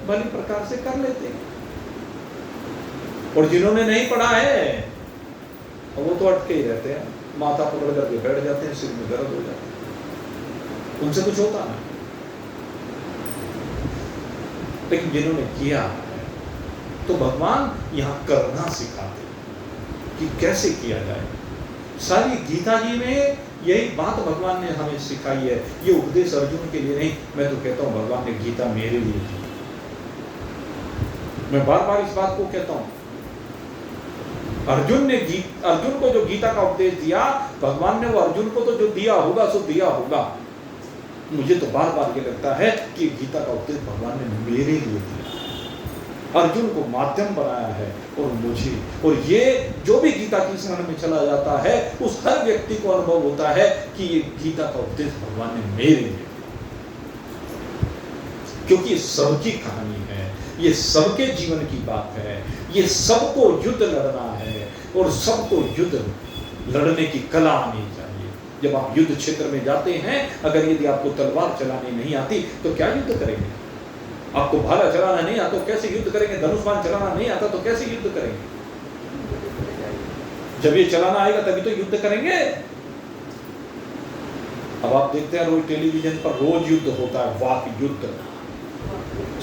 भली प्रकार से कर लेते हैं, और जिन्होंने नहीं पढ़ा है वो तो अटके ही रहते हैं, माथा पकड़ करके बैठ जाते हैं, सिर में दर्द हो जाता है, उनसे कुछ होता नहीं। लेकिन जिन्होंने किया है तो भगवान यहाँ करना सिखाते कि कैसे किया जाए। सारी गीता जी में यही बात भगवान ने हमें सिखाई है। ये उपदेश अर्जुन के लिए नहीं, मैं तो कहता हूँ भगवान ने गीता मेरे लिए दी। मैं बार बार इस बात को कहता हूँ, अर्जुन को जो गीता का उपदेश दिया भगवान ने, वो अर्जुन को तो जो दिया होगा सो दिया होगा। मुझे तो बार बार ये लगता है कि गीता का उपदेश भगवान ने मेरे लिए दिया, अर्जुन को माध्यम बनाया है, और मुझे, और ये जो भी गीता की शरण में चला जाता है उस हर व्यक्ति को अनुभव होता है कि ये गीता का उपदेश भगवान ने मेरे लिए दिया, क्योंकि ये सबकी कहानी है, ये सबके जीवन की बात है, ये सबको युद्ध लड़ना है, और सबको युद्ध लड़ने की कला आनी चाहिए। जब आप युद्ध क्षेत्र में जाते हैं, अगर यदि आपको तलवार चलानी नहीं आती तो क्या युद्ध करेंगे? आपको भाला चलाना नहीं आता तो कैसे युद्ध करेंगे? धनुष्बाण चलाना नहीं आता तो कैसे युद्ध करेंगे? जब ये चलाना आएगा तभी तो युद्ध करेंगे। अब आप देखते हैं रोज टेलीविजन पर रोज युद्ध होता है, वाक युद्ध,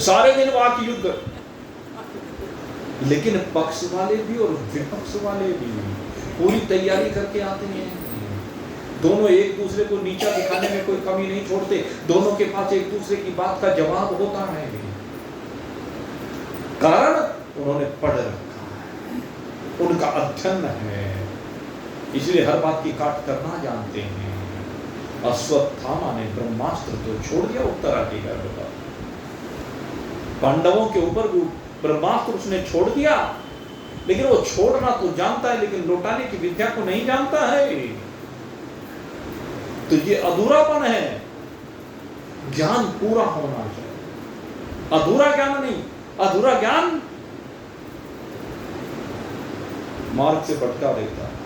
सारे दिन वाक युद्ध, लेकिन पक्ष वाले भी और विपक्ष वाले भी पूरी तैयारी करके आते हैं। दोनों एक दूसरे को नीचा दिखाने में कोई कमी नहीं छोड़ते, दोनों के पास एक दूसरे की बात का जवाब होता है। कारण उन्होंने पढ़ रखा है, उनका अध्ययन है, इसलिए हर बात की काट करना जानते हैं। अश्वत्थामा ने ब्रह्मास्त्र तो छोड़ दिया उत्तरा के गर्भ पर, पांडवों के ऊपर ब्रह्मास्त्र उसने छोड़ दिया, लेकिन वो छोड़ना तो जानता है, लेकिन लौटाने की विद्या को नहीं जानता है। तो ये अधूरापन है, ज्ञान पूरा होना चाहिए। अधूरा ज्ञान नहीं, अधूरा ज्ञान मार्ग से भटका देता है।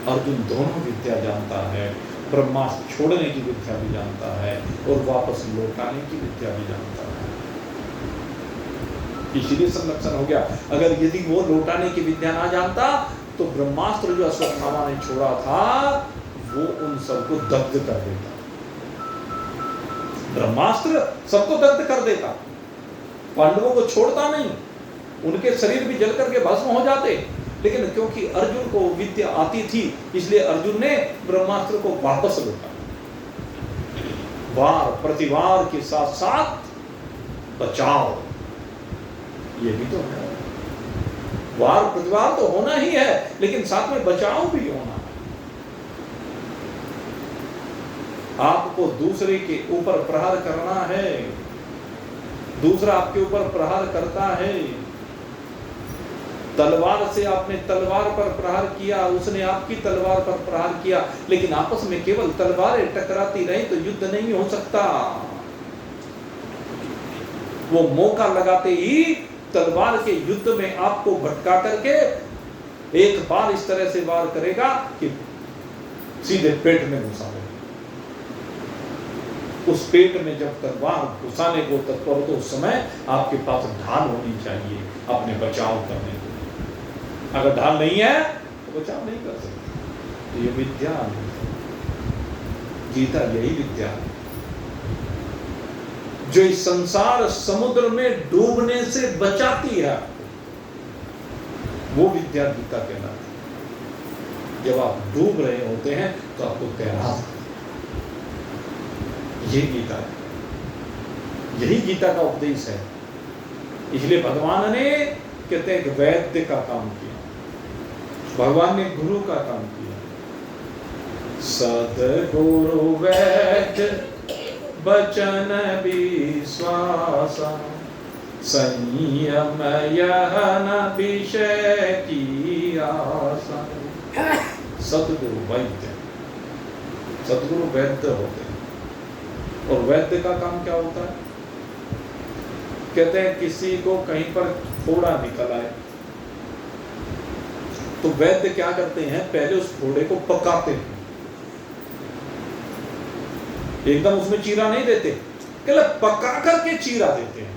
अर्जुन दोनों विद्या जानता है, ब्रह्मास्त्र छोड़ने की विद्या भी जानता है और वापस लौटाने की विद्या भी जानता है। इसीलिए संरक्षण हो गया। अगर यदि वो लौटाने की विद्या ना जानता तो ब्रह्मास्त्र जो अश्वत्थामा ने छोड़ा था वो उन सबको दग्ध कर देता। ब्रह्मास्त्र सबको दग्ध कर देता, पांडवों को छोड़ता नहीं, उनके शरीर भी जल करके भस्म हो जाते। लेकिन क्योंकि अर्जुन को विद्या आती थी, इसलिए अर्जुन ने ब्रह्मास्त्र को वापस लौटा। वार प्रतिवार के साथ साथ बचाव, ये भी तो है। वार प्रतिवार तो होना ही है, लेकिन साथ में बचाव भी होना है। आपको दूसरे के ऊपर प्रहार करना है, दूसरा आपके ऊपर प्रहार करता है, तलवार से आपने तलवार पर प्रहार किया, उसने आपकी तलवार पर प्रहार किया, लेकिन आपस में केवल तलवारें टकराती रही तो युद्ध नहीं हो सकता। वो मौका लगाते ही तलवार के युद्ध में आपको भटका करके एक बार इस तरह से वार करेगा कि सीधे पेट में घुसा देगा। उस पेट में जब तलवार घुसाने को तत्पर हो तो उस समय आपके पास ढाल होनी चाहिए अपने बचाव करने को। अगर ढाल नहीं है तो बचाव नहीं कर सकते। ये विद्या है, गीता यही विद्या है जो इस संसार समुद्र में डूबने से बचाती है। वो विद्या गीता कहलाती है। जब आप डूब रहे होते हैं तो आपको तैराना, ये गीता है, यही गीता का उपदेश है। इसलिए भगवान ने कहते हैं वैद्य का काम किया, भगवान ने गुरु का काम किया। सद्गुरु वैद्य बचन विश्वासा, संयम यह न विषय की आशा। सद्गुरु वैद्य, सद्गुरु वैद्य होते हैं। और वैद्य का काम क्या होता है? कहते हैं किसी को कहीं पर फोड़ा निकल आए तो वैद्य क्या करते हैं, पहले उस फोड़े को पकाते हैं, एकदम उसमें चीरा नहीं देते, केवल पका करके चीरा देते हैं।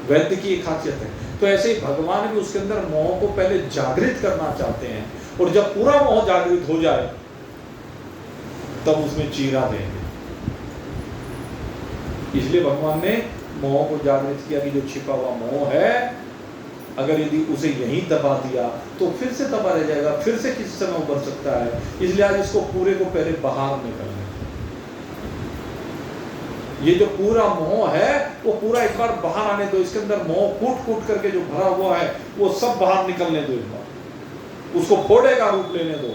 वैद्य की एक खासियत है। तो ऐसे ही भगवान भी उसके अंदर मोह को पहले जागृत करना चाहते हैं, और जब पूरा मोह जागृत हो जाए तब उसमें चीरा देंगे। इसलिए भगवान ने मोह को जागृत किया कि जो छिपा हुआ मोह है, अगर यदि उसे यहीं दबा दिया तो फिर से दबा रह जाएगा, फिर से किसी समय उभर सकता है। इसलिए आज इसको पूरे को पहले बाहर निकलना। ये जो पूरा मोह है वो पूरा एक बार बाहर आने दो। इसके अंदर मोह कूट कूट करके जो भरा हुआ है वो सब बाहर निकलने दो, एक बार उसको फोड़े का रूप लेने दो,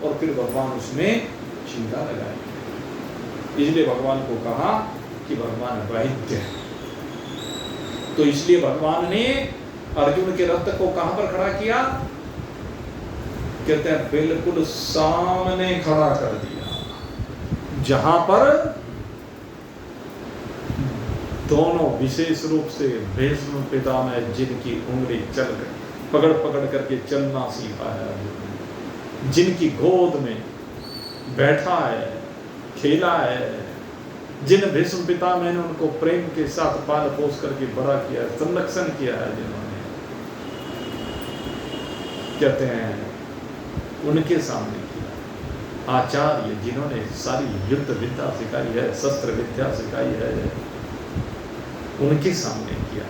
और फिर भगवान उसमें चीरा लगाएंगे। इसलिए भगवान को कहा कि भगवान वैद्य है। तो इसलिए भगवान ने अर्जुन के रथ को कहां पर खड़ा किया? कहते हैं बिल्कुल सामने खड़ा कर दिया, जहां पर दोनों विशेष रूप से भीष्म पितामह जिनकी उंगली चल गई, पकड़ पकड़ करके चलना सीखा है अर्जुन, जिनकी गोद में बैठा है, खेला है, जिन भीष्म पितामह ने उनको प्रेम के साथ पाल पोस करके बड़ा किया, संरक्षण किया है, जिन्होंने कहते हैं उनके सामने किया। आचार्य जिन्होंने सारी युद्ध विद्या सिखाई है, शस्त्र विद्या सिखाई है, उनके सामने किया,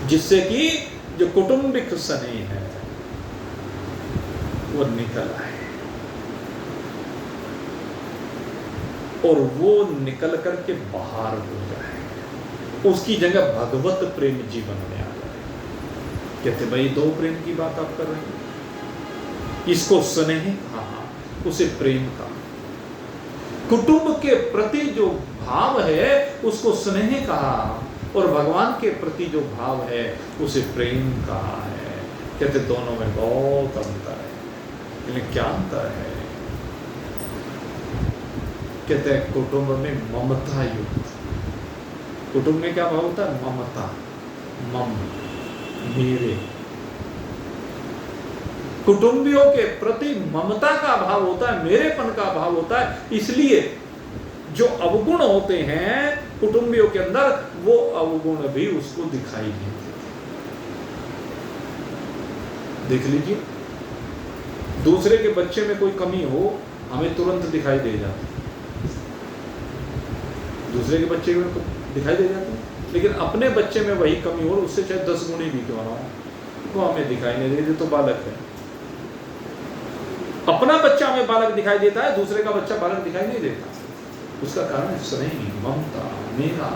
जिससे कि जो कौटुंबिक स्नेह है वो निकल आए और वो निकल करके बाहर हो जाए, उसकी जगह भगवत प्रेम जीवन में आ जाए। कहते भाई दो प्रेम की बात आप कर रहे हैं, इसको स्नेह कहा, उसे प्रेम कहा। कुटुंब के प्रति जो भाव है उसको स्नेह कहा और भगवान के प्रति जो भाव है उसे प्रेम कहा है। कहते दोनों में बहुत अंतर है। लेकिन क्या अंतर है? कहते हैं कुटुंब में ममता युक्त। कुटुंब में क्या भाव होता है? ममता, मम, मेरे। कुटुंबियों के प्रति ममता का भाव होता है, मेरेपन का भाव होता है। इसलिए जो अवगुण होते हैं कुटुंबियों के अंदर, वो अवगुण भी उसको दिखाई नहीं देते। देख लीजिए, दूसरे के बच्चे में कोई कमी हो हमें तुरंत दिखाई दे जाती, दूसरे के बच्चे में दिखाई दे जाती, लेकिन अपने बच्चे में वही कमी हो, उससे चाहे 10 गुनी भी क्यों ना हो, वो हमें दिखाई नहीं देती। तो बालक है, अपना बच्चा हमें बालक दिखाई देता है, दूसरे का बच्चा बालक दिखाई नहीं देता। उसका कारण स्नेह, ममता, मेरा।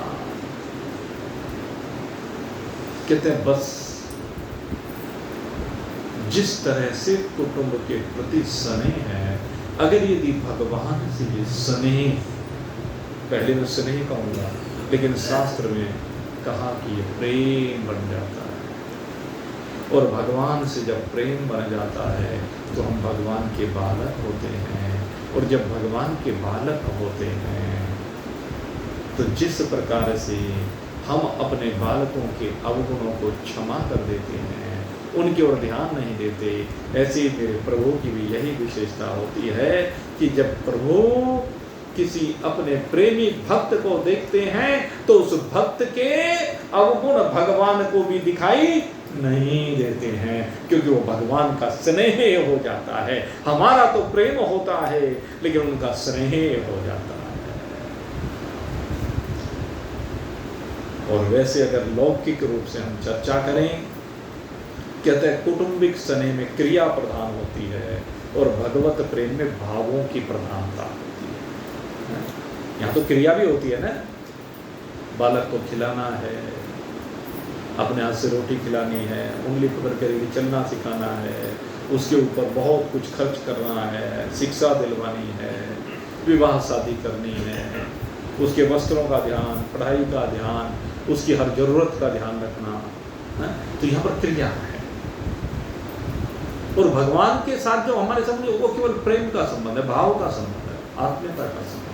कहते हैं बस जिस तरह से कुटुंब के प्रति स्नेह है, अगर यदि भगवान से ये स्नेह, पहले मैं स्नेह कहूंगा लेकिन शास्त्र में कहा कि ये प्रेम बन जाता है, और भगवान से जब प्रेम बन जाता है तो हम भगवान के बालक होते हैं। और जब भगवान के बालक होते हैं तो जिस प्रकार से हम अपने बालकों के अवगुणों को क्षमा कर देते हैं, उनकी ओर ध्यान नहीं देते, ऐसे ही मेरे प्रभु की भी यही विशेषता होती है कि जब प्रभु किसी अपने प्रेमी भक्त को देखते हैं तो उस भक्त के अवगुण भगवान को भी दिखाई नहीं देते हैं, क्योंकि वो भगवान का स्नेह हो जाता है। हमारा तो प्रेम होता है लेकिन उनका स्नेह हो जाता है। और वैसे अगर लौकिक रूप से हम चर्चा करें, कहते हैं कौटुंबिक स्नेह में क्रिया प्रधान होती है और भगवत प्रेम में भावों की प्रधानता होती है। यहाँ तो क्रिया भी होती है ना, बालक को खिलाना है, अपने हाथ से रोटी खिलानी है, उंगली पकड़ कर चलना सिखाना है, उसके ऊपर बहुत कुछ खर्च करना है, शिक्षा दिलवानी है, विवाह शादी करनी है, उसके वस्त्रों का ध्यान, पढ़ाई का ध्यान, उसकी हर जरूरत का ध्यान रखना है। तो यहाँ पर क्रिया है। और भगवान के साथ जो हमारे संबंध है वो केवल प्रेम का संबंध है, भाव का संबंध है, आत्मीयता का संबंध है।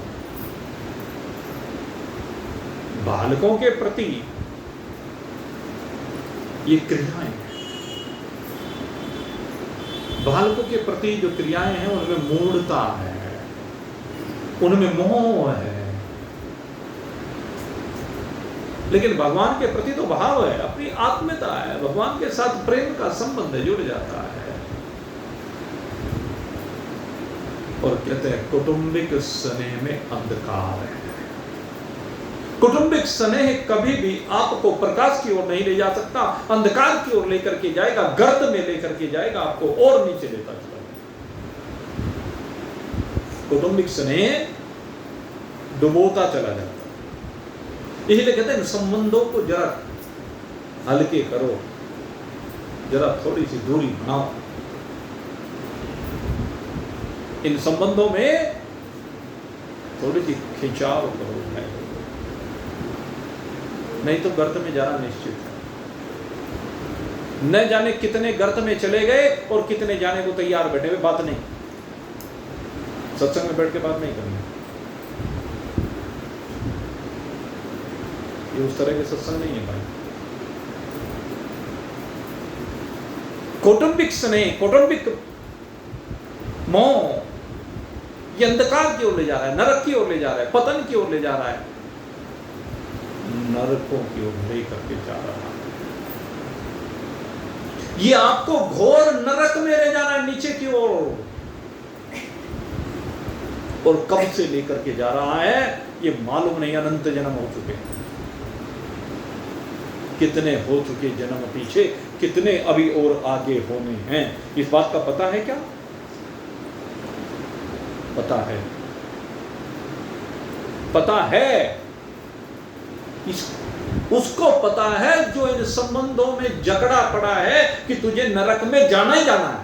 बालकों के प्रति ये क्रियाएं हैं। बालकों के प्रति जो क्रियाएं हैं उनमें मूढ़ता है, उनमें मोह है, लेकिन भगवान के प्रति तो भाव है, अपनी आत्मीयता है, भगवान के साथ प्रेम का संबंध जुड़ जाता है। और कहते हैं कौटुंबिक स्नेह में अंधकार है। कौटुंबिक स्नेह कभी भी आपको प्रकाश की ओर नहीं ले जा सकता, अंधकार की ओर लेकर के जाएगा, गर्त में लेकर के जाएगा, आपको और नीचे लेता चला। कौटुंबिक स्नेह डुबोता चला जाता है। इसलिए कहते हैं संबंधों को जरा हल्के करो, जरा थोड़ी सी दूरी बनाओ। इन संबंधों में थोड़ी सी खिंचाव करो, नहीं तो गर्त में जाना निश्चित है। न जाने कितने गर्त में चले गए और कितने जाने को तैयार बैठे हुए। बात नहीं, सत्संग में बैठ के बात नहीं करनी, ये उस तरह के सत्संग नहीं है भाई। कौटुंबिक स्नेह, कौटुंबिक मोह ये अंधकार की ओर ले जा रहा है, नरक की ओर ले जा रहा है, पतन की ओर ले जा रहा है, नरकों की ओर ले करके जा रहा है। ये आपको घोर नरक में ले जा रहा है, नीचे की ओर। और कब से लेकर के जा रहा है ये मालूम नहीं। अनंत जन्म हो चुके, कितने हो चुके जन्म पीछे, कितने अभी और आगे होने हैं, इस बात का पता है क्या? पता है, पता है, उसको पता है जो इन संबंधों में जकड़ा पड़ा है कि तुझे नरक में जाना ही जाना है।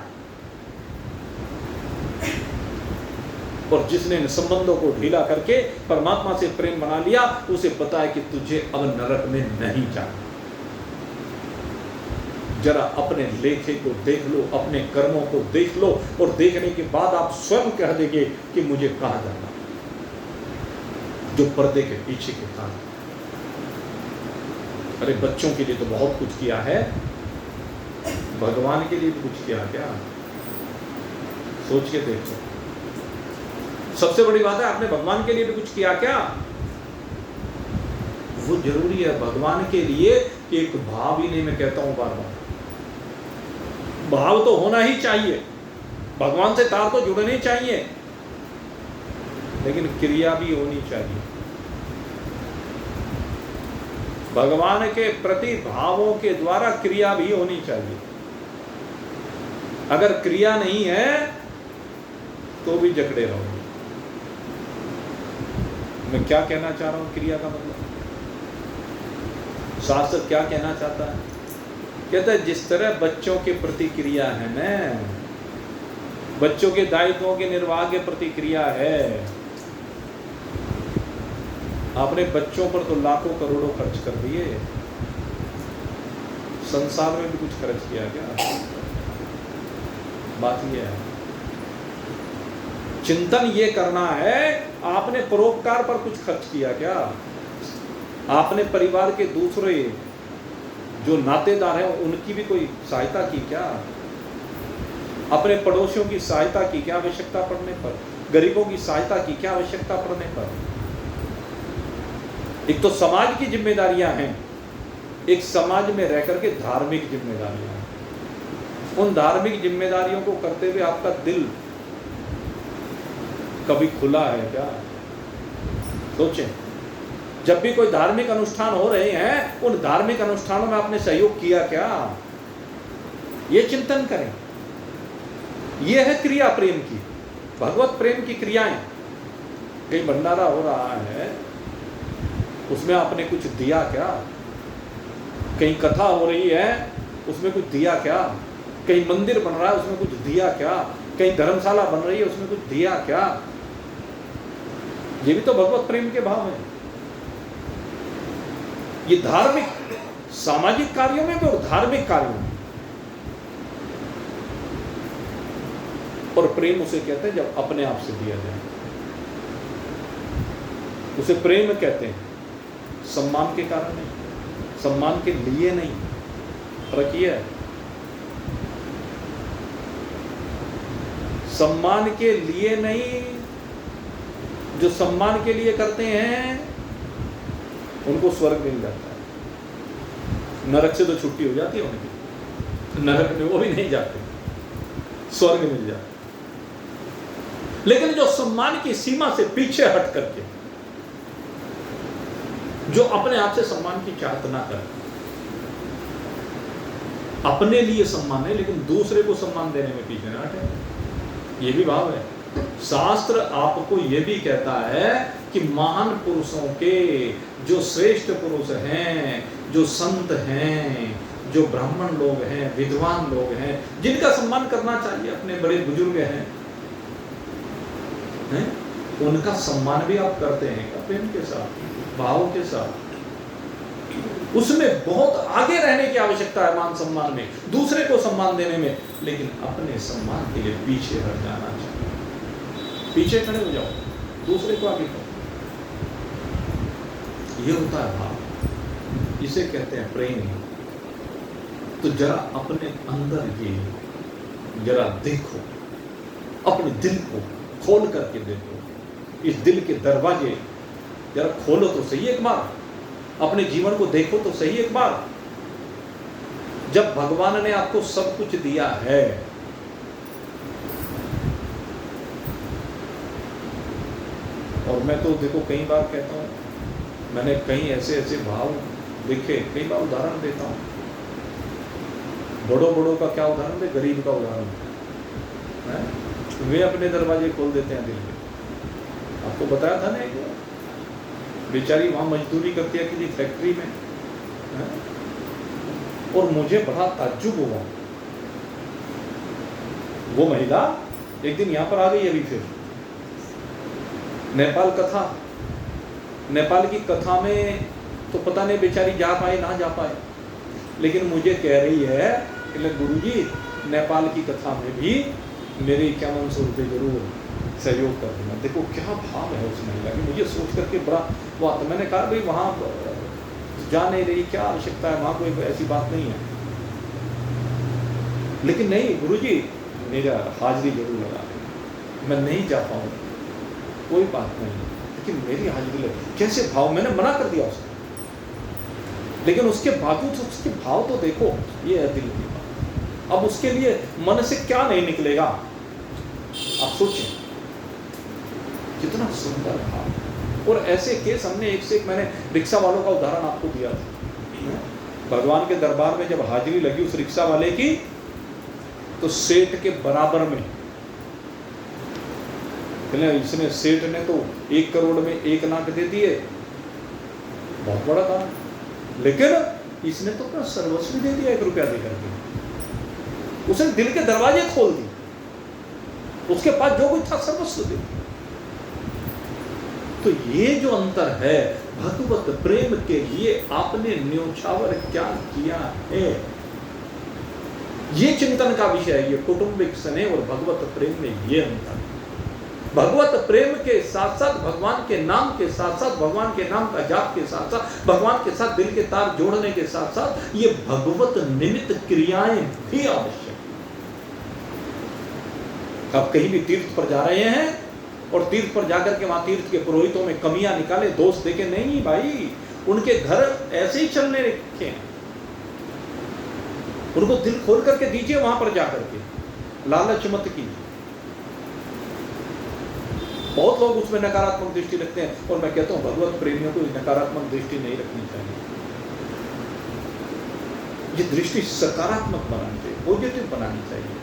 और जिसने इन संबंधों को ढीला करके परमात्मा से प्रेम बना लिया, उसे पता है कि तुझे अब नरक में नहीं जाना। जरा अपने लेखे को देख लो, अपने कर्मों को देख लो, और देखने के बाद आप स्वयं कह देंगे कि मुझे कहां जाना। जो पर्दे के पीछे के काम, अरे बच्चों के लिए तो बहुत कुछ किया है, भगवान के लिए भी कुछ किया क्या? सोच के देखो। सबसे बड़ी बात है, आपने भगवान के लिए भी कुछ किया क्या? वो जरूरी है भगवान के लिए कि एक भाव ही नहीं, मैं कहता हूं बार बार, भाव तो होना ही चाहिए, भगवान से तार तो जुड़ने चाहिए, लेकिन क्रिया भी होनी चाहिए। भगवान के प्रति भावों के द्वारा क्रिया भी होनी चाहिए। अगर क्रिया नहीं है तो भी जकड़े रहोगे। मैं क्या कहना चाह रहा हूं, क्रिया का मतलब शास्त्र क्या कहना चाहता है? कहता है जिस तरह बच्चों के प्रति क्रिया है ना, बच्चों के दायित्वों के निर्वाह के प्रति क्रिया है। आपने बच्चों पर तो लाखों करोड़ों खर्च कर दिए, संसार में भी कुछ खर्च किया क्या? बात यह है, चिंतन ये करना है, आपने परोपकार पर कुछ खर्च किया क्या? आपने परिवार के दूसरे जो नातेदार हैं उनकी भी कोई सहायता की क्या? अपने पड़ोसियों की सहायता की क्या आवश्यकता पड़ने पर? गरीबों की सहायता की क्या आवश्यकता पड़ने पर? एक तो समाज की जिम्मेदारियां हैं, एक समाज में रह करके धार्मिक जिम्मेदारियां हैं। उन धार्मिक जिम्मेदारियों को करते हुए आपका दिल कभी खुला है क्या? सोचें, जब भी कोई धार्मिक अनुष्ठान हो रहे हैं, उन धार्मिक अनुष्ठानों में आपने सहयोग किया क्या? ये चिंतन करें। ये है क्रिया प्रेम की, भगवत प्रेम की क्रियाएं। कहीं भंडारा हो रहा है, उसमें आपने कुछ दिया क्या? कहीं कथा हो रही है, उसमें कुछ दिया क्या? कहीं मंदिर बन रहा है, उसमें कुछ दिया क्या? कहीं धर्मशाला बन रही है, उसमें कुछ दिया क्या? ये भी तो भगवत प्रेम के भाव हैं। ये धार्मिक सामाजिक कार्यों में भी और धार्मिक कार्यों में। और प्रेम उसे कहते हैं जब अपने आप से दिया जाए, उसे प्रेम कहते हैं। सम्मान के कारण नहीं, सम्मान के लिए नहीं। फर्क ये है, सम्मान के लिए नहीं। जो सम्मान के लिए करते हैं उनको स्वर्ग मिल जाता है, नरक से तो छुट्टी हो जाती है उनकी, नरक में वो भी नहीं जाते, स्वर्ग मिल जाता है। लेकिन जो सम्मान की सीमा से पीछे हट करके, जो अपने आप से सम्मान की चाहत ना करे, अपने लिए सम्मान है लेकिन दूसरे को सम्मान देने में पीछे ना हटे, ये भी भाव है। शास्त्र आपको ये भी कहता है कि महान पुरुषों के, जो श्रेष्ठ पुरुष हैं, जो संत हैं, जो ब्राह्मण लोग हैं, विद्वान लोग हैं, जिनका सम्मान करना चाहिए, अपने बड़े बुजुर्ग हैं, उनका सम्मान भी आप करते हैं प्रेम के साथ, भाव के साथ। उसमें बहुत आगे रहने की आवश्यकता है, मान सम्मान में, दूसरे को सम्मान देने में, लेकिन अपने सम्मान के लिए पीछे हट जाना चाहिए। पीछे खड़े हो जाओ, दूसरे को आगे करो। ये होता है भाव, इसे कहते हैं प्रेम। तो जरा अपने अंदर ये जरा देखो, अपने दिल को खोल करके देखो, इस दिल के दरवाजे जरा खोलो तो सही एक बार, अपने जीवन को देखो तो सही एक बार। जब भगवान ने आपको सब कुछ दिया है, और मैं तो देखो कई बार कहता हूँ, मैंने कई ऐसे ऐसे भाव देखे, कई बार उदाहरण देता हूँ। बड़ों बड़ों का क्या उदाहरण दे, गरीब का उदाहरण है। वे अपने दरवाजे खोल देते हैं दिल के, आपको बताया था ना, एक बेचारी वहां मजदूरी करती है किसी फैक्ट्री में, है? और मुझे बड़ा ताज्जुब हुआ, वो महिला एक दिन यहां पर आ गई। अभी फिर नेपाल कथा, नेपाल की कथा में तो पता नहीं बेचारी जा पाए ना जा पाए, लेकिन मुझे कह रही है कि गुरुजी नेपाल की कथा में भी मेरे 5100 रुपये जरूर सहयोग कर देना। देखो क्या भाव है उस महिला की, मुझे सोच करके बड़ा हुआ। तो मैंने कहा भाई वहाँ जा नहीं रही, क्या आवश्यकता है, वहाँ कोई ऐसी बात नहीं है। लेकिन नहीं गुरुजी मेरा हाजिरी जरूर लगा देना, मैं नहीं जा पाऊँ कोई बात नहीं, लेकिन मेरी हाजिरी लगे। कैसे भाव, मैंने मना कर दिया उसको, लेकिन उसके बावजूद उसके भाव तो देखो, ये है दिल की बात। अब उसके लिए मन से क्या नहीं निकलेगा, आप सोचें, कितना सुंदर भाव। और ऐसे केस हमने एक से एक, मैंने रिक्शा वालों का उदाहरण आपको दिया था। भगवान के दरबार में जब हाजिरी लगी उस रिक्शा वाले की, तो सेठ के बराबर में, इसने सेठ ने तो 1 करोड़ में 1 लाख दे दिए, बहुत बड़ा काम, लेकिन इसने तो अपना सर्वस्व दे दिया 1 रुपया देकर के। उसने दिल के दरवाजे खोल दिए, उसके पास जो कुछ था सर्वस्व दे दिया। तो ये जो अंतर है, भगवत प्रेम के लिए आपने न्योछावर क्या किया है, ये चिंतन का विषय है। ये कौटुंबिक स्नेह और भगवत प्रेम में ये अंतर है। भगवत प्रेम के साथ साथ, भगवान के नाम के साथ साथ, भगवान के नाम का जाप के साथ साथ, भगवान के साथ दिल के तार जोड़ने के साथ साथ, ये भगवत निमित्त क्रियाएं भी आवश्यक। आप कहीं भी तीर्थ पर जा रहे हैं और तीर्थ पर जाकर के वहां तीर्थ के पुरोहितों में कमियां निकाले, दोष देखे, नहीं भाई, उनके घर ऐसे ही चलने रखे हैं, उनको दिल खोल करके दीजिए वहां पर जाकर के, लालच मत कीजिए। बहुत लोग उसमें नकारात्मक दृष्टि रखते हैं, और मैं कहता हूं भगवत प्रेमियों को नकारात्मक दृष्टि नहीं रखनी चाहिए। ये दृष्टि सकारात्मक बनानी चाहिए, पॉजिटिव बनानी चाहिए।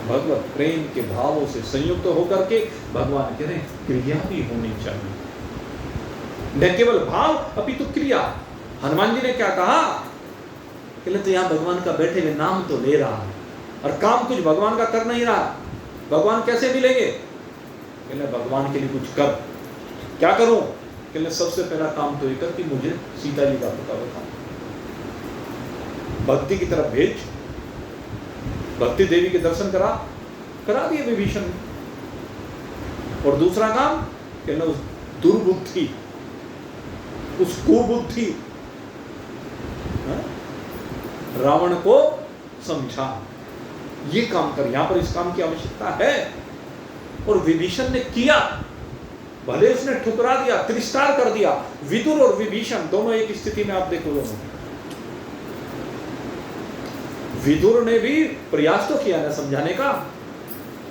भगवत प्रेम के भावों से संयुक्त होकर के भगवान के क्रिया भी होनी चाहिए, न केवल भाव अपितु क्रिया। हनुमान जी ने क्या कहा, तो यहां भगवान का बैठे हुए नाम तो ले रहा है और काम कुछ भगवान का कर नहीं रहा, भगवान कैसे मिलेंगे? भगवान के लिए कुछ कर। क्या करूं? सबसे पहला काम तो ये कर कि मुझे सीता जी का पता बता, भक्ति की तरफ भेज, भक्ति देवी के दर्शन करा दिए विभीषण। और दूसरा काम, उस दुर्बुद्धि, उस कुबुद्धि रावण को समझा, ये काम कर। यहां पर इस काम की आवश्यकता है, और विभीषण ने किया। भले उसने ठुकरा दिया, तिरस्कार कर दिया। विदुर और विभीषण दोनों एक स्थिति में, आप देखो दोनों, विदुर ने भी प्रयास तो किया ना समझाने का,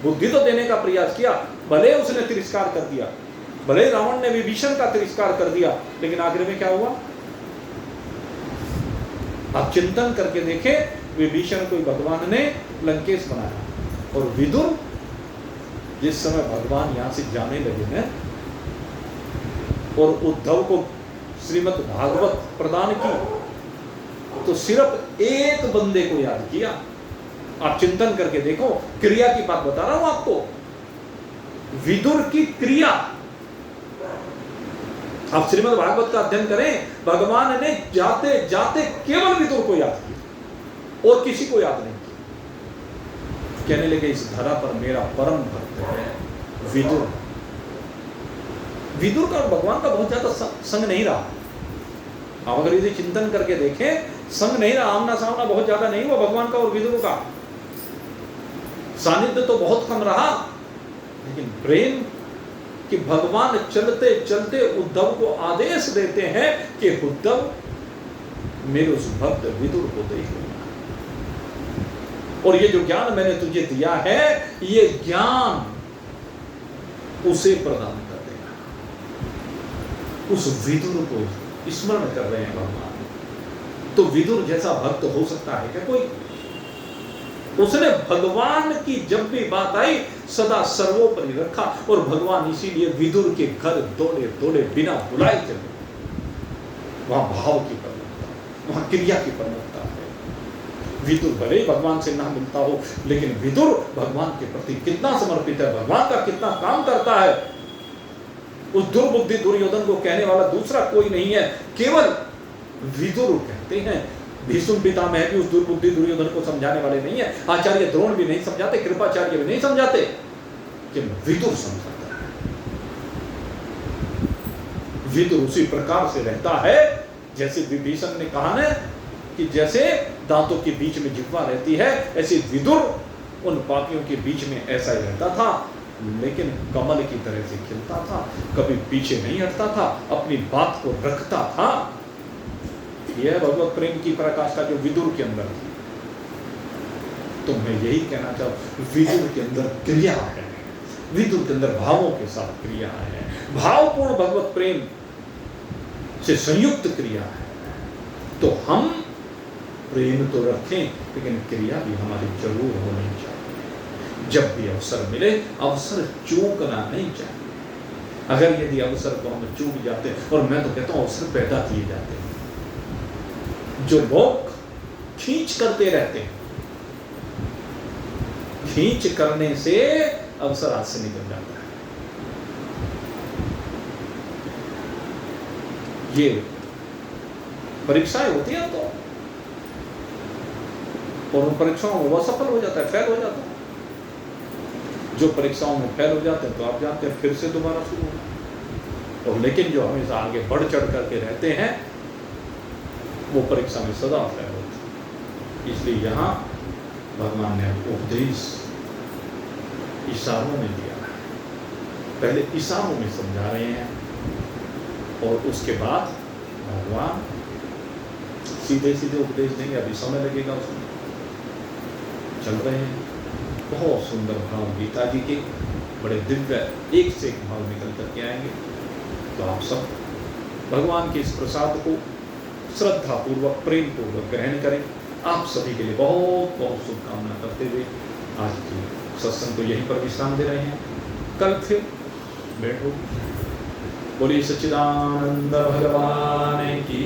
बुद्धि तो देने का प्रयास किया, भले उसने तिरस्कार कर दिया, भले रावण ने विभीषण का तिरस्कार कर दिया, लेकिन आखिर में क्या हुआ? आप चिंतन करके देखें, विभीषण को भगवान ने लंकेश बनाया, और विदुर जिस समय भगवान यहां से जाने लगे हैं और उद्धव को श्रीमद् भागवत प्रदान की, तो सिर्फ एक बंदे को याद किया। आप चिंतन करके देखो, क्रिया की बात बता रहा हूं आपको, विदुर की क्रिया। आप श्रीमद् भागवत का अध्ययन करें, भगवान ने जाते जाते केवल विदुर को याद किया और किसी को याद नहीं किया। कहने लगे इस धरा पर मेरा परम भक्त है विदुर। विदुर का भगवान का बहुत ज्यादा संग नहीं रहा। आप अगर इसे चिंतन करके देखें, संग नहीं रहा, आमना सामना बहुत ज्यादा नहीं हुआ भगवान का और विदुर का, सानिध्य तो बहुत कम रहा। लेकिन प्रेम कि भगवान चलते चलते उद्धव को आदेश देते हैं कि उद्धव मेरे उस भक्त विदुर को देख लेना, और ये जो ज्ञान मैंने तुझे दिया है, ये ज्ञान उसे प्रदान कर देना। उस विदुर को स्मरण कर रहे हैं भगवान। तो विदुर जैसा भक्त हो सकता है क्या कोई? उसने भगवान की जब भी बात आई सदा सर्वोपरि रखा, और भगवान इसीलिए विदुर के घर दौड़े दौड़े बिना बुलाए चले। वहां भाव की प्रमुखता, वहां क्रिया की प्रमुखता है। विदुर भले ही भगवान से ना मिलता हो, लेकिन विदुर भगवान के प्रति कितना समर्पित है, भगवान का कितना काम करता है। उस दुर्बुद्धि दुर्योधन को कहने वाला दूसरा कोई नहीं है, केवल विदुर कहते हैं। भीष्म पितामह भी उस दुर्बुद्धि दुर्योधन को समझाने वाले नहीं है, आचार्य द्रोण भी नहीं समझाते, कृपाचार्य भी नहीं समझाते, कि विदुर समझाता है। विदुर उसी प्रकार से रहता है जैसे विभीषण ने कहा ना कि जैसे दांतों के बीच में जिह्वा रहती है, ऐसे विदुर उन पापियों के बीच में ऐसा ही रहता था, लेकिन कमल की तरह से खिलता था, कभी पीछे नहीं हटता था, अपनी बात को रखता था। यह भगवत प्रेम की पराकाष्ठा जो विदुर के अंदर थी। तो मैं यही कहना चाहूँ, विदुर के अंदर क्रिया है, विदुर के अंदर भावों के साथ क्रिया है, भावपूर्ण भगवत प्रेम से संयुक्त क्रिया है। तो हम प्रेम तो रखें, लेकिन क्रिया भी हमारी जरूर होनी चाहिए। जब भी अवसर मिले, अवसर चूकना नहीं चाहिए। अगर यदि अवसर को हम चूक जाते हैं, और मैं तो कहता हूँ अवसर पैदा किए जाते हैं, जो लोग खींच करते रहते हैं, खींच करने से अवसर हाथ से निकल जाता है। ये परीक्षाएं होती हैं तो, और उन परीक्षाओं में वो सफल हो जाता है, फेल हो जाता है। जो परीक्षाओं में फेल हो जाते हैं तो आप जानते हैं फिर से दोबारा शुरू होगा। और लेकिन जो हमेशा आगे बढ़ चढ़ करके रहते हैं, वो परीक्षा में सदा फेल होते हैं। इसलिए यहाँ भगवान ने उपदेश इशारों में दिया है। पहले इशारों में समझा रहे हैं, और उसके बाद भगवान सीधे सीधे उपदेश देंगे। अभी समय लगेगा उसमें, चल रहे हैं। बहुत सुंदर भाव गीता जी के, बड़े दिव्य एक से एक भाव निकल करके आएंगे। तो आप सब भगवान के इस प्रसाद को श्रद्धा पूर्वक, प्रेम पूर्वक ग्रहण करें। आप सभी के लिए बहुत बहुत शुभकामना करते हुए आज की सत्संग को यहीं पर विश्राम दे रहे हैं। कल फिर भेंट होगी। बोलिए सच्चिदानंद भगवान की।